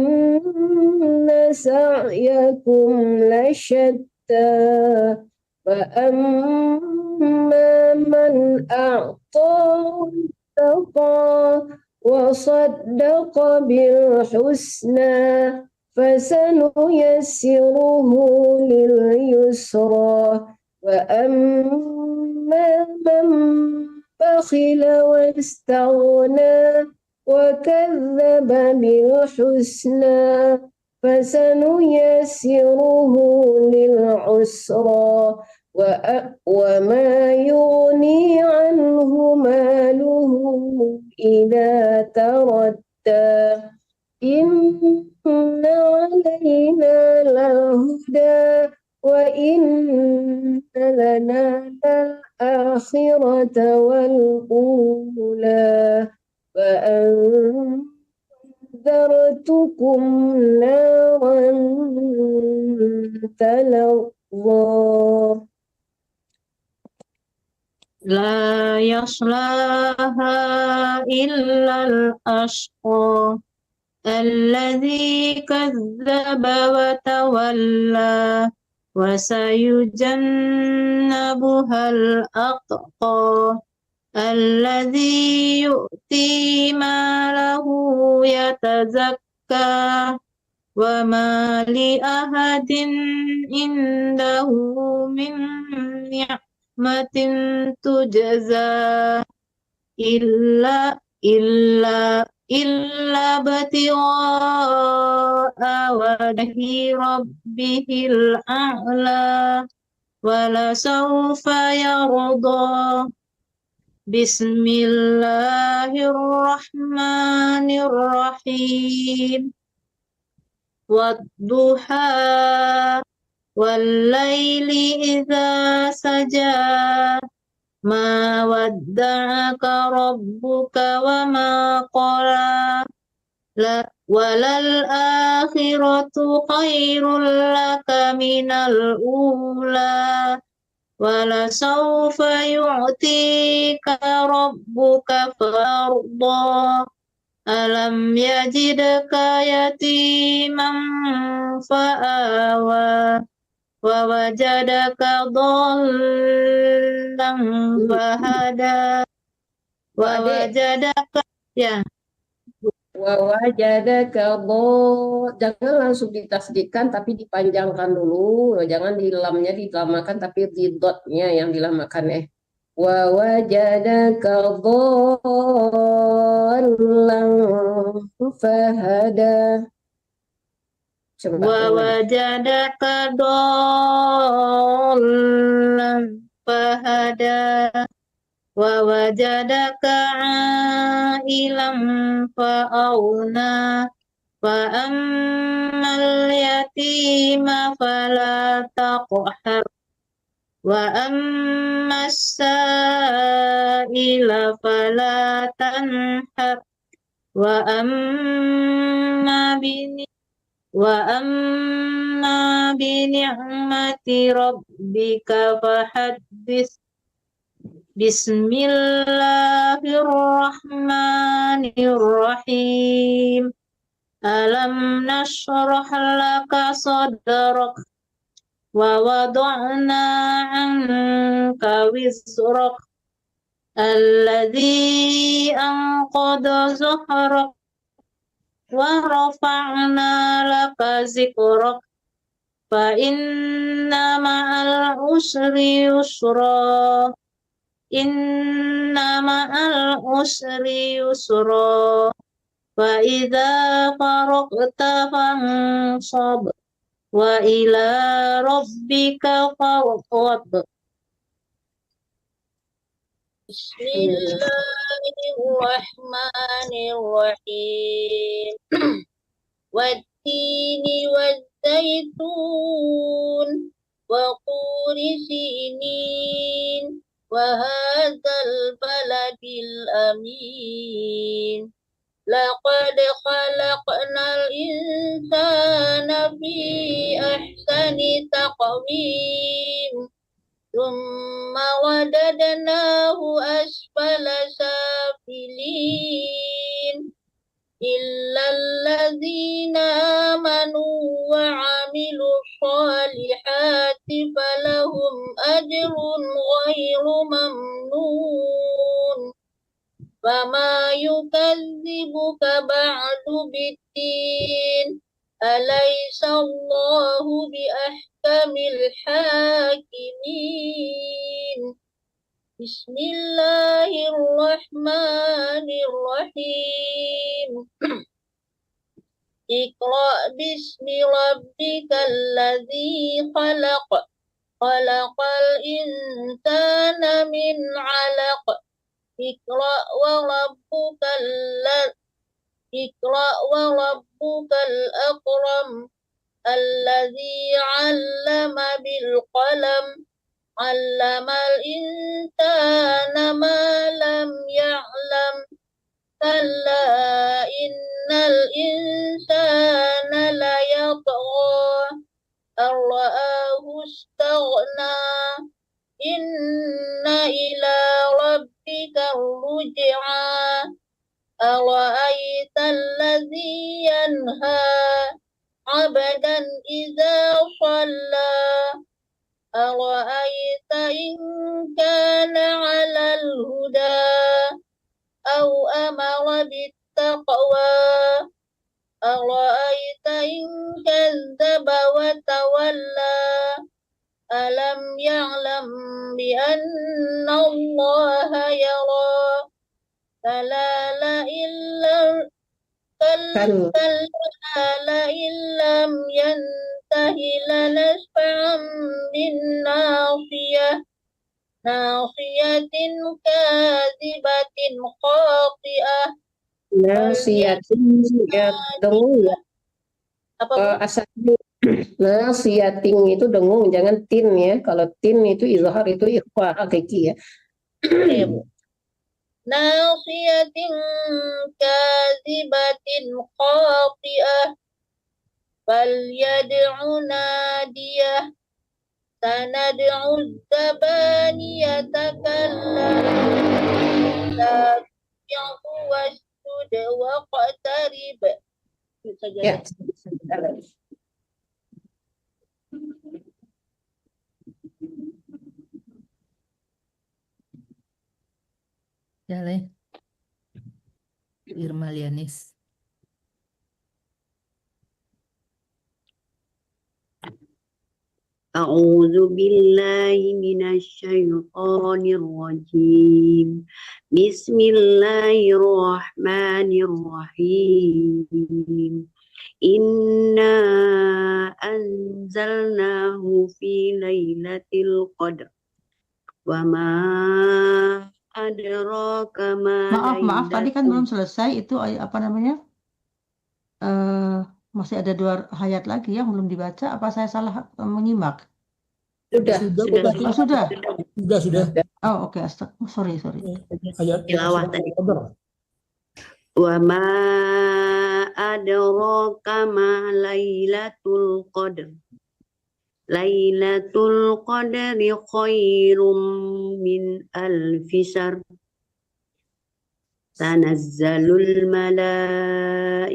سعيكم لشتى فأما من أعطى واتقى وصدق بالحسنى فسنيسره لليسرى وأما من بخل واستغنى وكذب بالحسنى فسنيسره للعسرى وما يغني عنه ماله إذا تردى إن علينا للهدى وإن لنا للآخرة والأولى فأنذرتكم نارا تلظى لا يصلاها إلا الأشقى الذي كذب وتولى وسيجنبها الأتقى الذي يؤتي ماله يتزكى وما لأحد عنده من نعمة تجزى إلا ابتغاء وجه ربه الأعلى ولسوف يرضى. بسم الله الرحمن الرحيم والضحى والليل إذا سجى ما ودعك ربك وما قلى وللآخرة خير لك من الأولى ولسوف يعطيك ربك فأرضى ألم يجدك يتيما فآوى ووجدك ضالا فهدى wawajadaka jangan langsung ditasdidkan tapi dipanjangkan dulu, jangan lamnya dilamakan tapi di dotnya yang dilamakan wawajadaka dhallan fahada. wawajadaka dhallan fahada wawajadaka ailan fa'auna fa'ammal yatima fala taqhar wa ammas sa'ila fala tanhar wa amma bi ni'mati rabbika fahaddits. Bismillahirrahmanirrahim. Alam nashrah laka sadrak wa wada'na anka wizrak alladhi anqadha zahrak wa rafa'na laka zikrak فإن مع العسر يسرا إن مع العسر يسرا فإذا فرغت فانصب وإلى ربك فارغب بسم الله الرحمن الرحيم والتين والزيتون وطور سينين وهذا البلد الأمين لقد خلقنا الإنسان في أحسن تقويم ثم رددناه أسفل سافلين إلا الذين آمنوا وعملوا الصالحات فلهم أجر غير ممنون فما يكذبك بعد بالدين أليس الله بأحكم الحاكمين بسم الله الرحمن الرحيم اقرأ باسم ربك الذي خلق خلق الإنسان من علق اقرأ وربك الأكرم الذي علم بالقلم علم الإنسان ما لم يعلم كلا إن الإنسان ليطغى أن رآه استغنى إن إلى ربك الرجعى أرأيت الذي ينهى عبدا إذا صلى أرأيت إن كان على الهدى أو أمر بالتقوى أرأيت إن كذب وتولى ألم يعلم بأن الله يرى كلا لئن لم ينته لنسفعا بالناصية ناصية كاذبة خاطئة Nasiyatin ya dengung ya. Asalnya nasiyatin itu dengung, jangan tin ya. Kalau tin itu izhar itu ikhfa hakiki ya. Nasiyatin kadzibatin khati'ah falyad'u nadiyah sanad'u zabaniyata kalla la ya'u wasjud waqtarib. Ya. Jale. Irma Lianis. أعوذ بالله من الشيطان الرجيم بسم الله الرحمن الرحيم إنا أنزلناه في ليلة القدر وما أدراك ما Maaf, tadi kan ليلة belum selesai itu apa namanya? Masih ada 2 ayat lagi yang belum dibaca. Apa saya salah menyimak? Sudah. Oh, sudah. Sudah. Oh, oke. Sorry. Ayat tilawah tadi. Qadar. Wa ma adraka ma lailatul qadr. Lailatul qadri khairum min alfi syahr. Tanazzalul malaikatu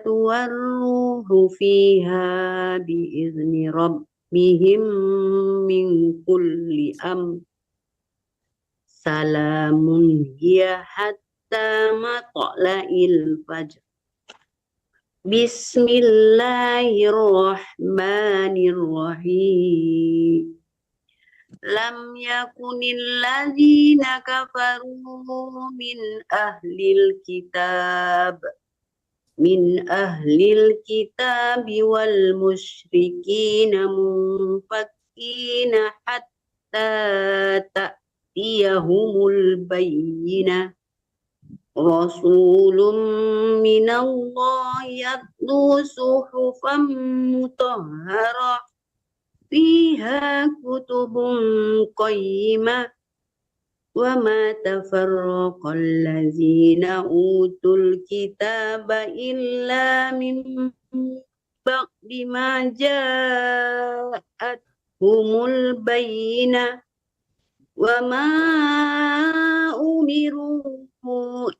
warruhu fiha biizni rabbihim min kulli amr. Salamun hiya hatta matla'il fajr. Bismillahirrahmanirrahim. Lam yakunil ladzina kafaru min ahlil kitab wal musyrikina munfakina hatta ta'tiyahumul bayyinah. Rasulun minallahi yatlu suhufan mutahharah fiha kutubun qayyimah wa ma tafarraqal ladzina utul kitaba illa min ba'di ma ja'atuhumul bayyinah wa ma umiru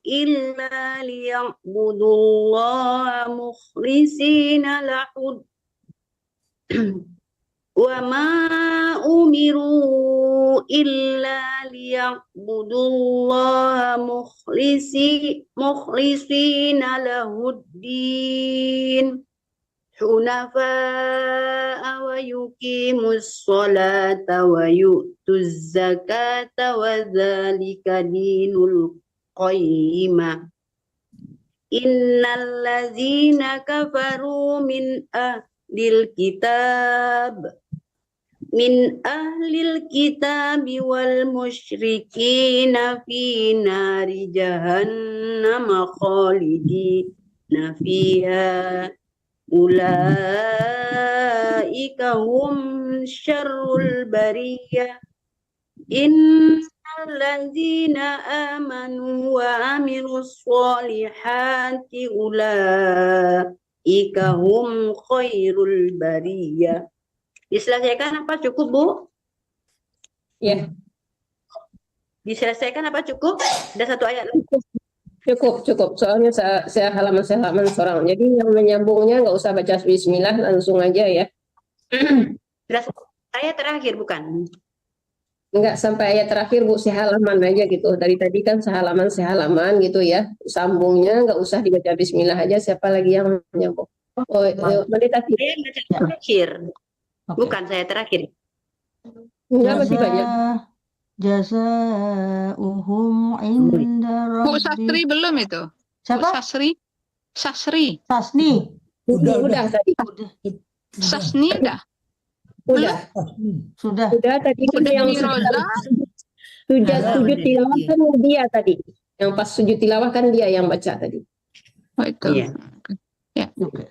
illa liya'budullaha mukhlisina lahud wa ma umiru illa liya'budullaha mukhlisina lahuddin hunafa'a wa yuqimus sholata wa yu'tuz zakata wa dzalika dinul qayyimah. Innal ladzina kafaru min ahlil kitab wal musyrikina fi nari jahannam khalidina fiha ulaika hum syarrul bariyah. Innal ladzina amanu wa amilus sholihati ulaika hum khairul bariyah. Diselesaikan apa cukup, Bu? Ya, Diselesaikan apa cukup? Ada satu ayat lagi. cukup. Soalnya saya halaman seorang. Jadi yang menyambungnya nggak usah baca bismillah, langsung aja ya. Ayat terakhir bukan? Enggak sampai ayat terakhir, Bu, sehalaman aja gitu. Dari tadi kan sehalaman gitu ya. Sambungnya nggak usah dibaca bismillah aja. Siapa lagi yang menyambung? Meditasi. Saya baca terakhir. Bukan saya terakhir. Enggak, masih banyak. Jazaa'uhum inda Bu rabbi. Sastri belum itu? Bu Siapa? Sasri. Sasni. Udah tadi. Sasni udah. Udah Sudah. tadi kan Udah yang di Roza. sujud tilawah kan dia tadi. Yang pas sujud tilawah kan dia yang baca tadi. Oh itu. Iya. Oke.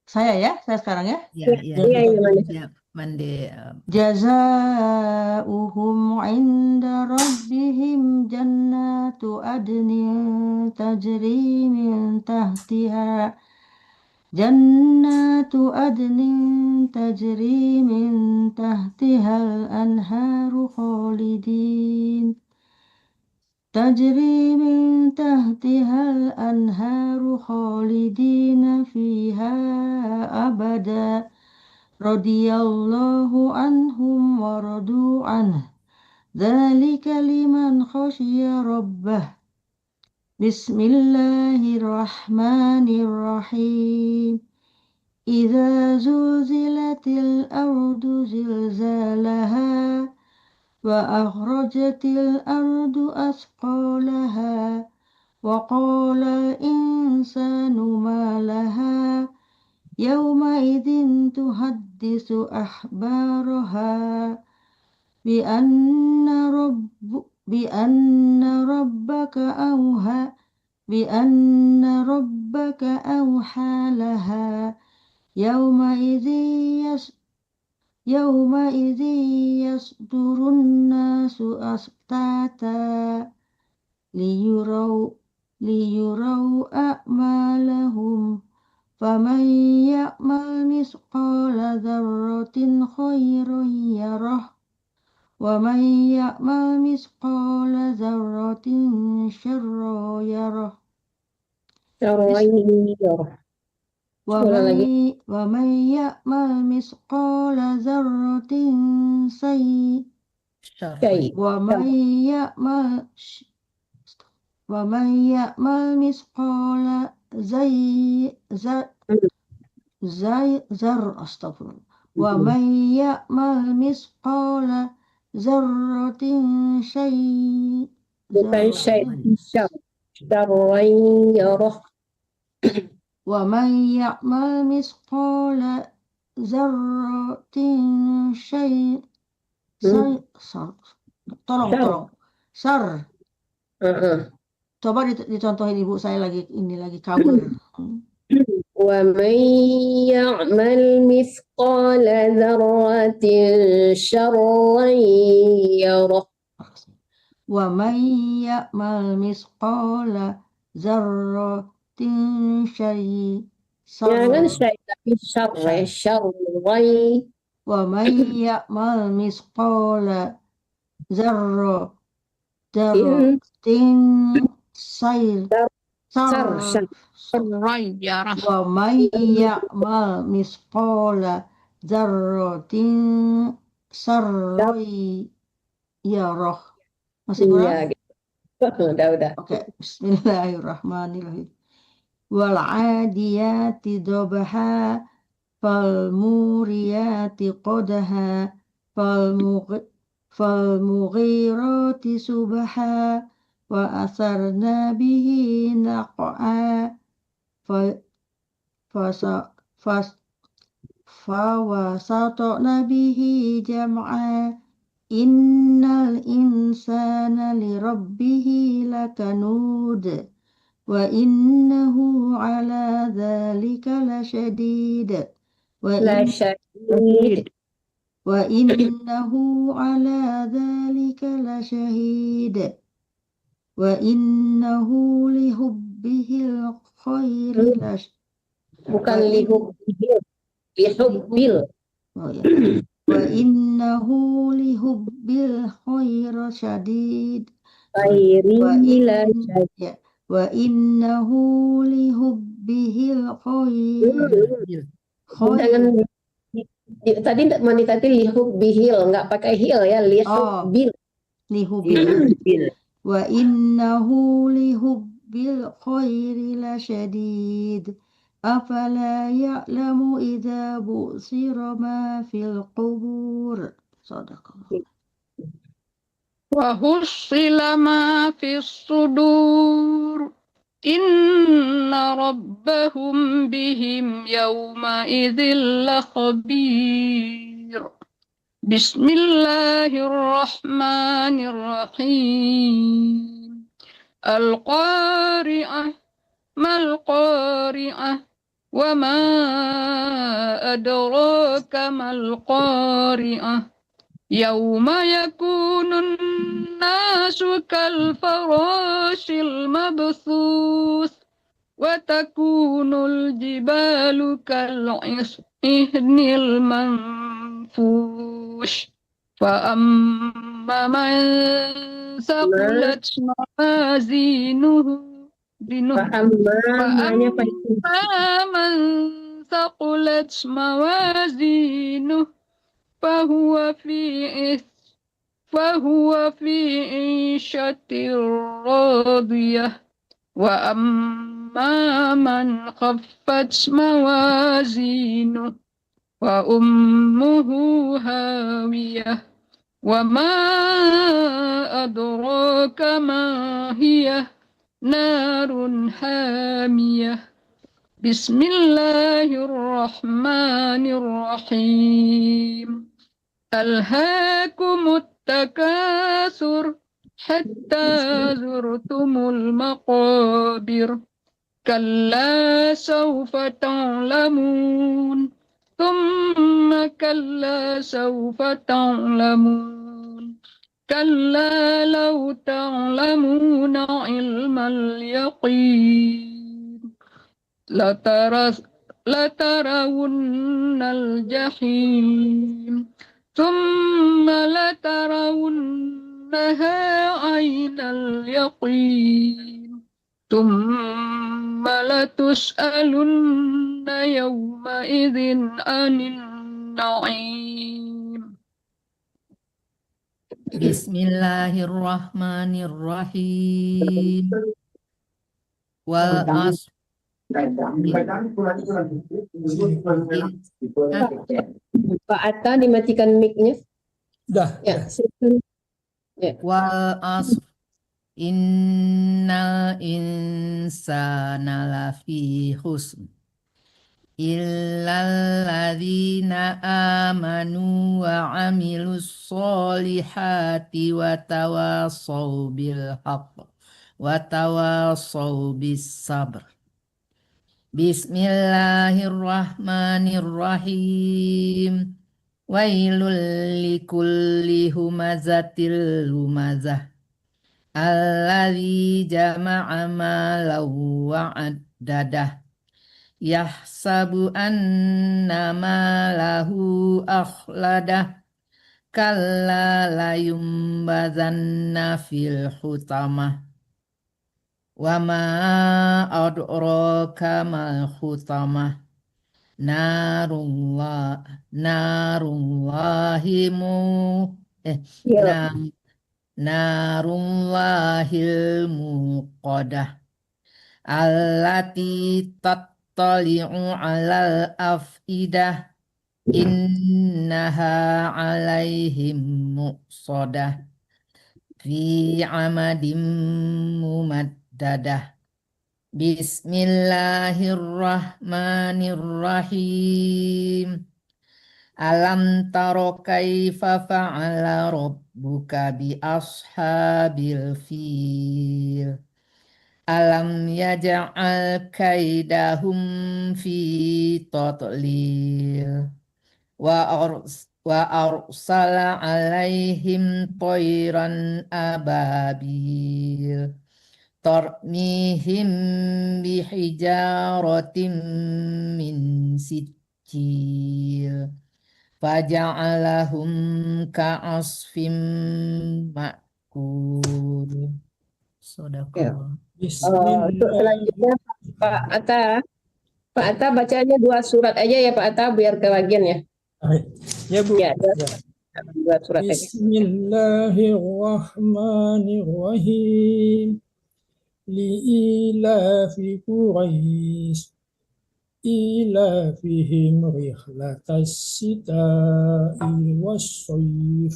Saya sekarang ya. Iya. Mandi. Jazaa'uhum 'inda rabbihim jannatu adnin tajri min tahtiha al-anharu khalidin fiha abada. Radiyallahu anhum wa radu anhu. Dzalika liman khasyiya rabbah. Bismillahirrahmanirrahim. Idza zulzilatil ardu zilzalaha wa akhrajatil ardu asqalaha wa qala al-insanu ma laha yawma idzin tuhaddisu akhbaraha bi anna rabbaka awha laha yawma idzin yasdurun nasu ashtata liyurau a'malahum. Faman ya'mal misqala dzarratin khairan yarah wa man ya'mal misqala dzarratin syarran yarah. Wa man ya'mal misqala dzarratin wa man ya'mal misqala astagfirullah. Wa man ya'mal misqala zarratin Bukan syai syar. Syarran yarah. wa man ya'mal misqala zarratin tolong syar. Coba dicontohin ibu, saya lagi cover. Wa man ya'mal mithqala dzarratin syarran yarah. Wa man ya'mal misqala zarratin Jangan syai tapi syarran. wa man ya'mal misqala zarratin Rayyarah. wa may ya'mal misqala dzarratin yarah. Masih kurang? Iya, gitu. Udah. Oke, bismillahirrahmanirrahim. Wal 'adiyati dhabha fal muriyati qadha fal mughirati subha wa asarna bihi naq'a fawasatna bihi jam'a innal insana lirabbihi lakanud wa innahu ala dzalika lasyadid wa innahu ala dzalika lasyahid wa innahu lihubbihil khairi Bukan lihubbil. Oh ya. Wa innahu lihubbil khairi syadid. Wa innahu lihubbihil khairi. Tadi tadi lihubbihil, nggak pakai hil ya, lihubbil. Lihubbil. Wa innahu lihubbil khairi lasyadid. Afala ya'lamu idza bu'sira ma fil qubur. Shadaqallah. Wa hussila ma fis sudur. Inna rabbahum bihim yawma idzil lakhabir. Bismillahirrahmanirrahim. Al-qari'ah mal qari'ah wa ma adraka mal qari'ah. Yawma yakunun nasu kal farashil mabthus wa takunul jibalu kal ihnil manfush fa amma man saqulat mawazinuhu man saqulat mawazinuhu فهو في عيشة راضية وأما من خفت موازينه فأمه هاوية وما أدراك ما هي نار حامية بسم الله الرحمن الرحيم ألهاكم التكاثر حتى زرتم المقابر كلا سوف تعلمون ثم كلا سوف تعلمون كلا لو تعلمون علم اليقين لترون الجحيم ثم لترونها عين اليقين ثم لتسألن يومئذ عن النعيم. Bismillahirrahmanirrahim. Wal asr Pak Atta dimatikan mic-nya. Dah, Ya, dah. silakan. Ya. Wal asr innal insana lafi khusr illal ladzina amanu wa amilus solihati wa tawasaw bil haqq wa tawasaw bis sabr. Bismillahirrahmanirrahim. Wailul likulli humazatil lumazah. Alladzi jama'a malahu wa'addadah. Yahsabu anna malahu akhladah. Kalla layumbazanna fil hutamah. Wa ma adraka mal hutamah. Ya. Narullahil muqadah allati tattali'u alal afidah innaha alaihim muqsadah fi amadim mumaddadah. Bismillahirrahmanirrahim. Alam taro kaifa fa'ala rabbuka bi ashabil fil. Alam yaj'al kaidahum fi tadlil. Wa arsala alaihim tayran ababil. Tarmihim bihijaratin min sijil. Faja'alahum ka'asfim ma'kul. Sadaqallah. Untuk selanjutnya Pak Atta. Pak Atta bacanya 2 surat aja ya Pak Atta biar kebagian ya. Ya Bu. Ya, Ya. 2 surat aja. Bismillahirrahmanirrahim. Li'ilafi Quraisy. إيلافهم رحلة الشتاء والصيف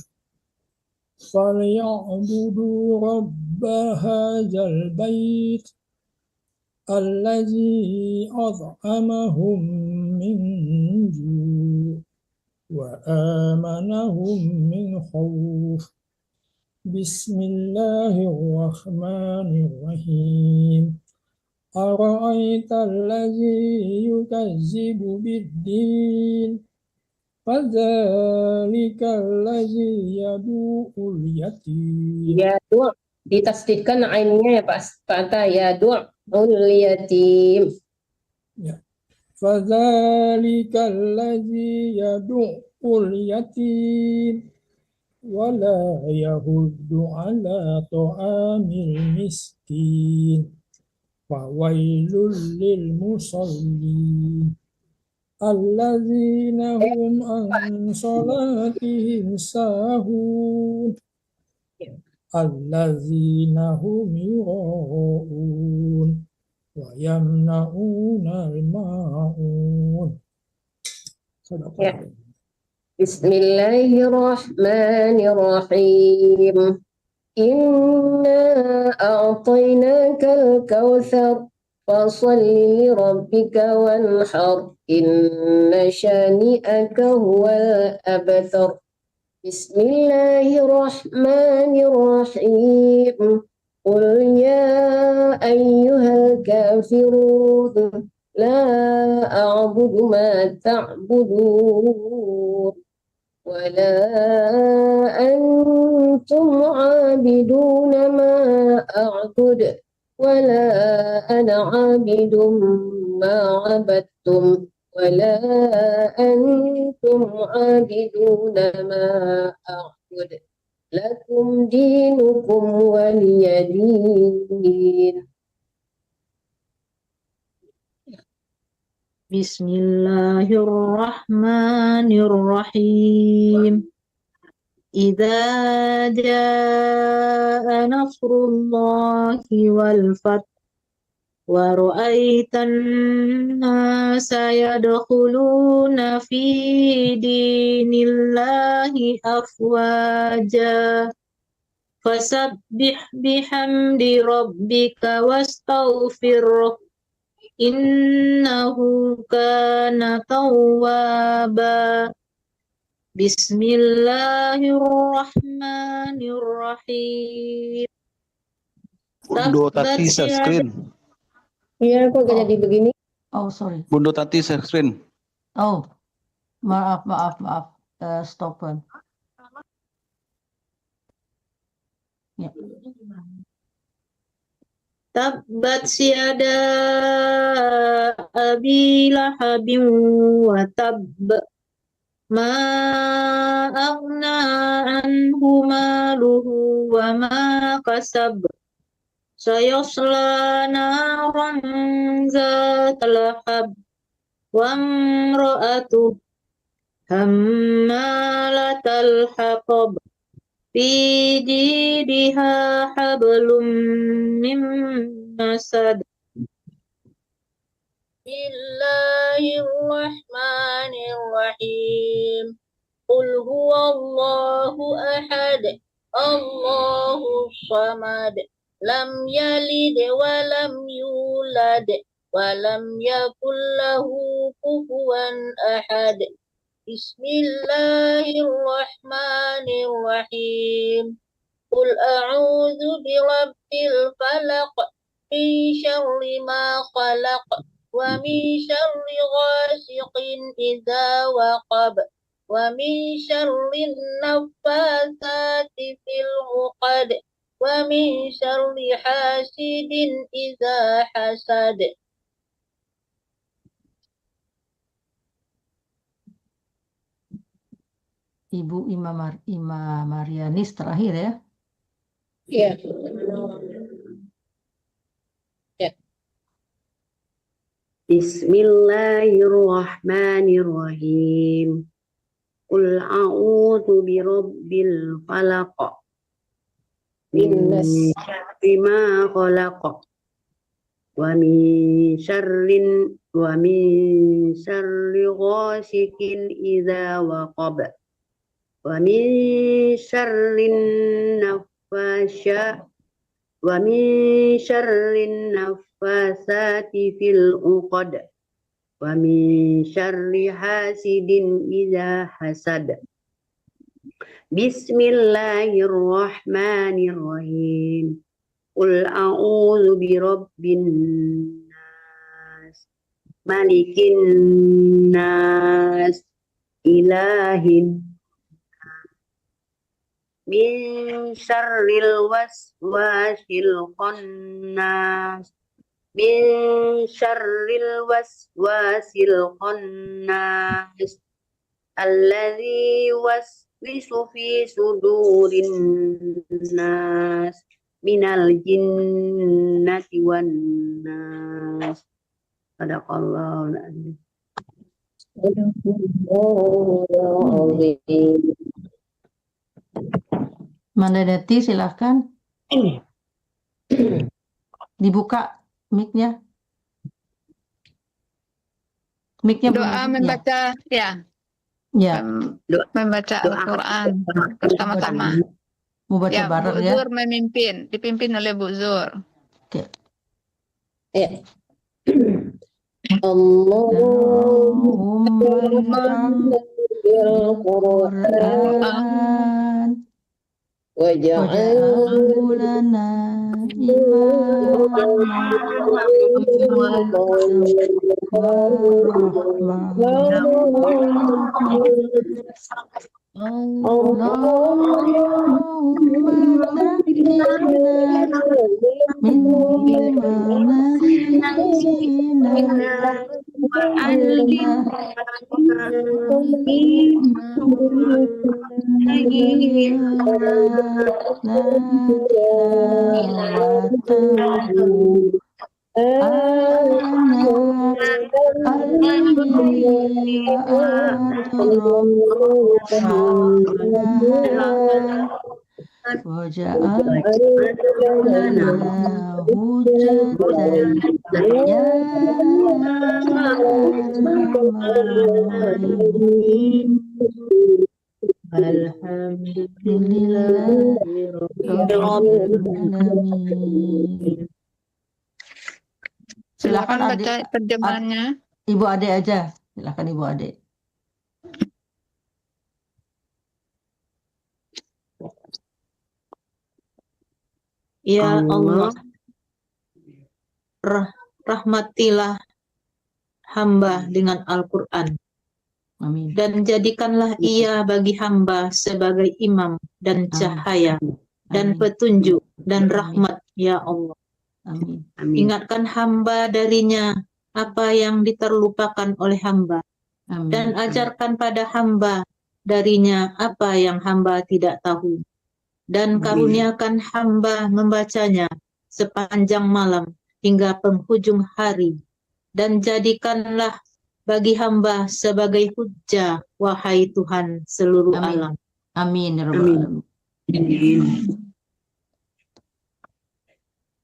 فليعبدوا رب هذا البيت الذي أطعمهم من جوع وآمنهم من خوف بسم الله الرحمن الرحيم أرأيت الذي يكذب بالدين فذلك الذي يدعو اليتيم. Ya, doa. Ditasdidkan ainnya ya Pak Atta. Ya, doa. Yatim. Ya. فذلك الذي يدعو اليتيم ولا يحض على طعام المسكين فويل للمصلين الذين هم عن صلاتهم ساهون الذين هم يراءون ويمنعون الماعون. Ya. Bismillahirrahmanirrahim. Inna a'tainakal kautsar fasalli li rabbika wanhar inna syani'aka huwal abtar. Bismillahirrahmanirrahim. Qul ya ayyuhal kafirun la a'budu ma ta'budun wala antum 'abiduna ma a'bud wala ana 'abidum ma 'abadtum wala antum 'abiduna ma a'bud lakum dinukum waliyadin. Bismillahirrahmanirrahim. Idza jaa nasrullahi wal fath ورأيت الناس يدخلون في دين الله أفواجا فسبح بحمد ربك واستغفره إنه كان توابا بسم الله الرحمن الرحيم Bunda Tati share screen. Iya, kok jadi begini? Oh, sorry. Bunda Tati share screen. Oh, maaf. Stoppen. Ya. Tabbat yada abi lahabin wa tabb ma aghna anhu maluhu wa ma kasab sayasla naran zatal lahab wa imra'atuhu hammalatal hatab fi jidha hablum min masad. Bismillahirrahmanirrahim. Qul huwallahu ahad, Allahus samad, lam yalid wa lam yulad wa lam yakul lahu kufuwan ahad. Bismillahirrahmanirrahim. Qul a'udzu birabbil falaq min syarri ma khalaq wa min syarri ghasiqin idza waqab wa min syarri naffatsati fil 'uqad wa min syarri hasidin idza hasad. Ibu Imam Marianis terakhir ya. Iya. Bismillahirrahmanirrahim. Qul a'udzu birabbil falaq min syarri ma khalaq wa min syarri ghasikin idza waqab wa min syarri naffasati fil 'uqad wa min syarri hasidin idza hasad. Bismillahirrahmanirrahim. Qul a'udzu birabbin nas, malikin nas, ilahin min syarril waswasil khannas, min syarril waswasil khannas, alladzi waswisu fi sudurin nas, minal jinnati wan nas. Sadaqallahul adzim. Mandaneti silahkan. Dibuka mic-nya. Mic-nya Doa membaca ya. Ya. Membaca Al-Quran bersama-sama. Mau baca Ya, bareng Bu ya. Zur memimpin, dipimpin oleh Bu Zur. Oke. Ya. Allahumma bil Qur'an waj'alhu lana وجعلنا حجة يا Alhamdulillah Rabbil Alamin. Silakan Silakan baca terjemahannya. Ibu Ade aja. Silakan Ibu Ade. Ya Allah, rahmatilah hamba dengan Al-Quran, Amin. dan jadikanlah ia bagi hamba sebagai imam dan cahaya dan Amin. petunjuk dan Amin. rahmat, ya Allah. Amin. Ingatkan hamba darinya apa yang diterlupakan oleh hamba, Amin. dan ajarkan pada hamba darinya apa yang hamba tidak tahu, dan karuniakan hamba membacanya sepanjang malam hingga penghujung hari, dan jadikanlah bagi hamba sebagai hujjah, wahai Tuhan seluruh Amin. alam. Amin ya Rabbal Alamin.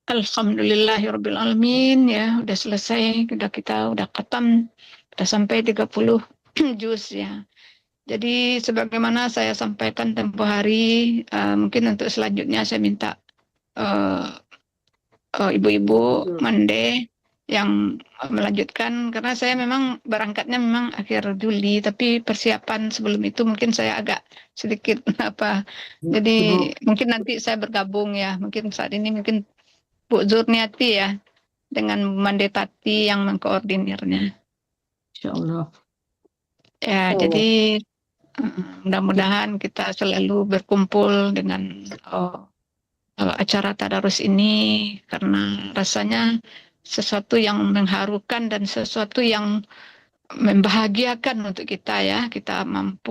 Alhamdulillahirabbil alamin, ya udah selesai, kita udah khatam, udah sampai 30 juz ya. Jadi sebagaimana saya sampaikan tempo hari, mungkin untuk selanjutnya saya minta ibu-ibu mande yang melanjutkan, karena saya memang berangkatnya memang akhir Juli, tapi persiapan sebelum itu mungkin saya agak sedikit jadi mungkin nanti saya bergabung ya, mungkin saat ini mungkin Bu Zurniati ya dengan Mande Tati yang mengkoordinirnya. Insyaallah. Ya, jadi mudah-mudahan kita selalu berkumpul dengan acara tadarus ini, karena rasanya sesuatu yang mengharukan dan sesuatu yang membahagiakan untuk kita ya. Kita mampu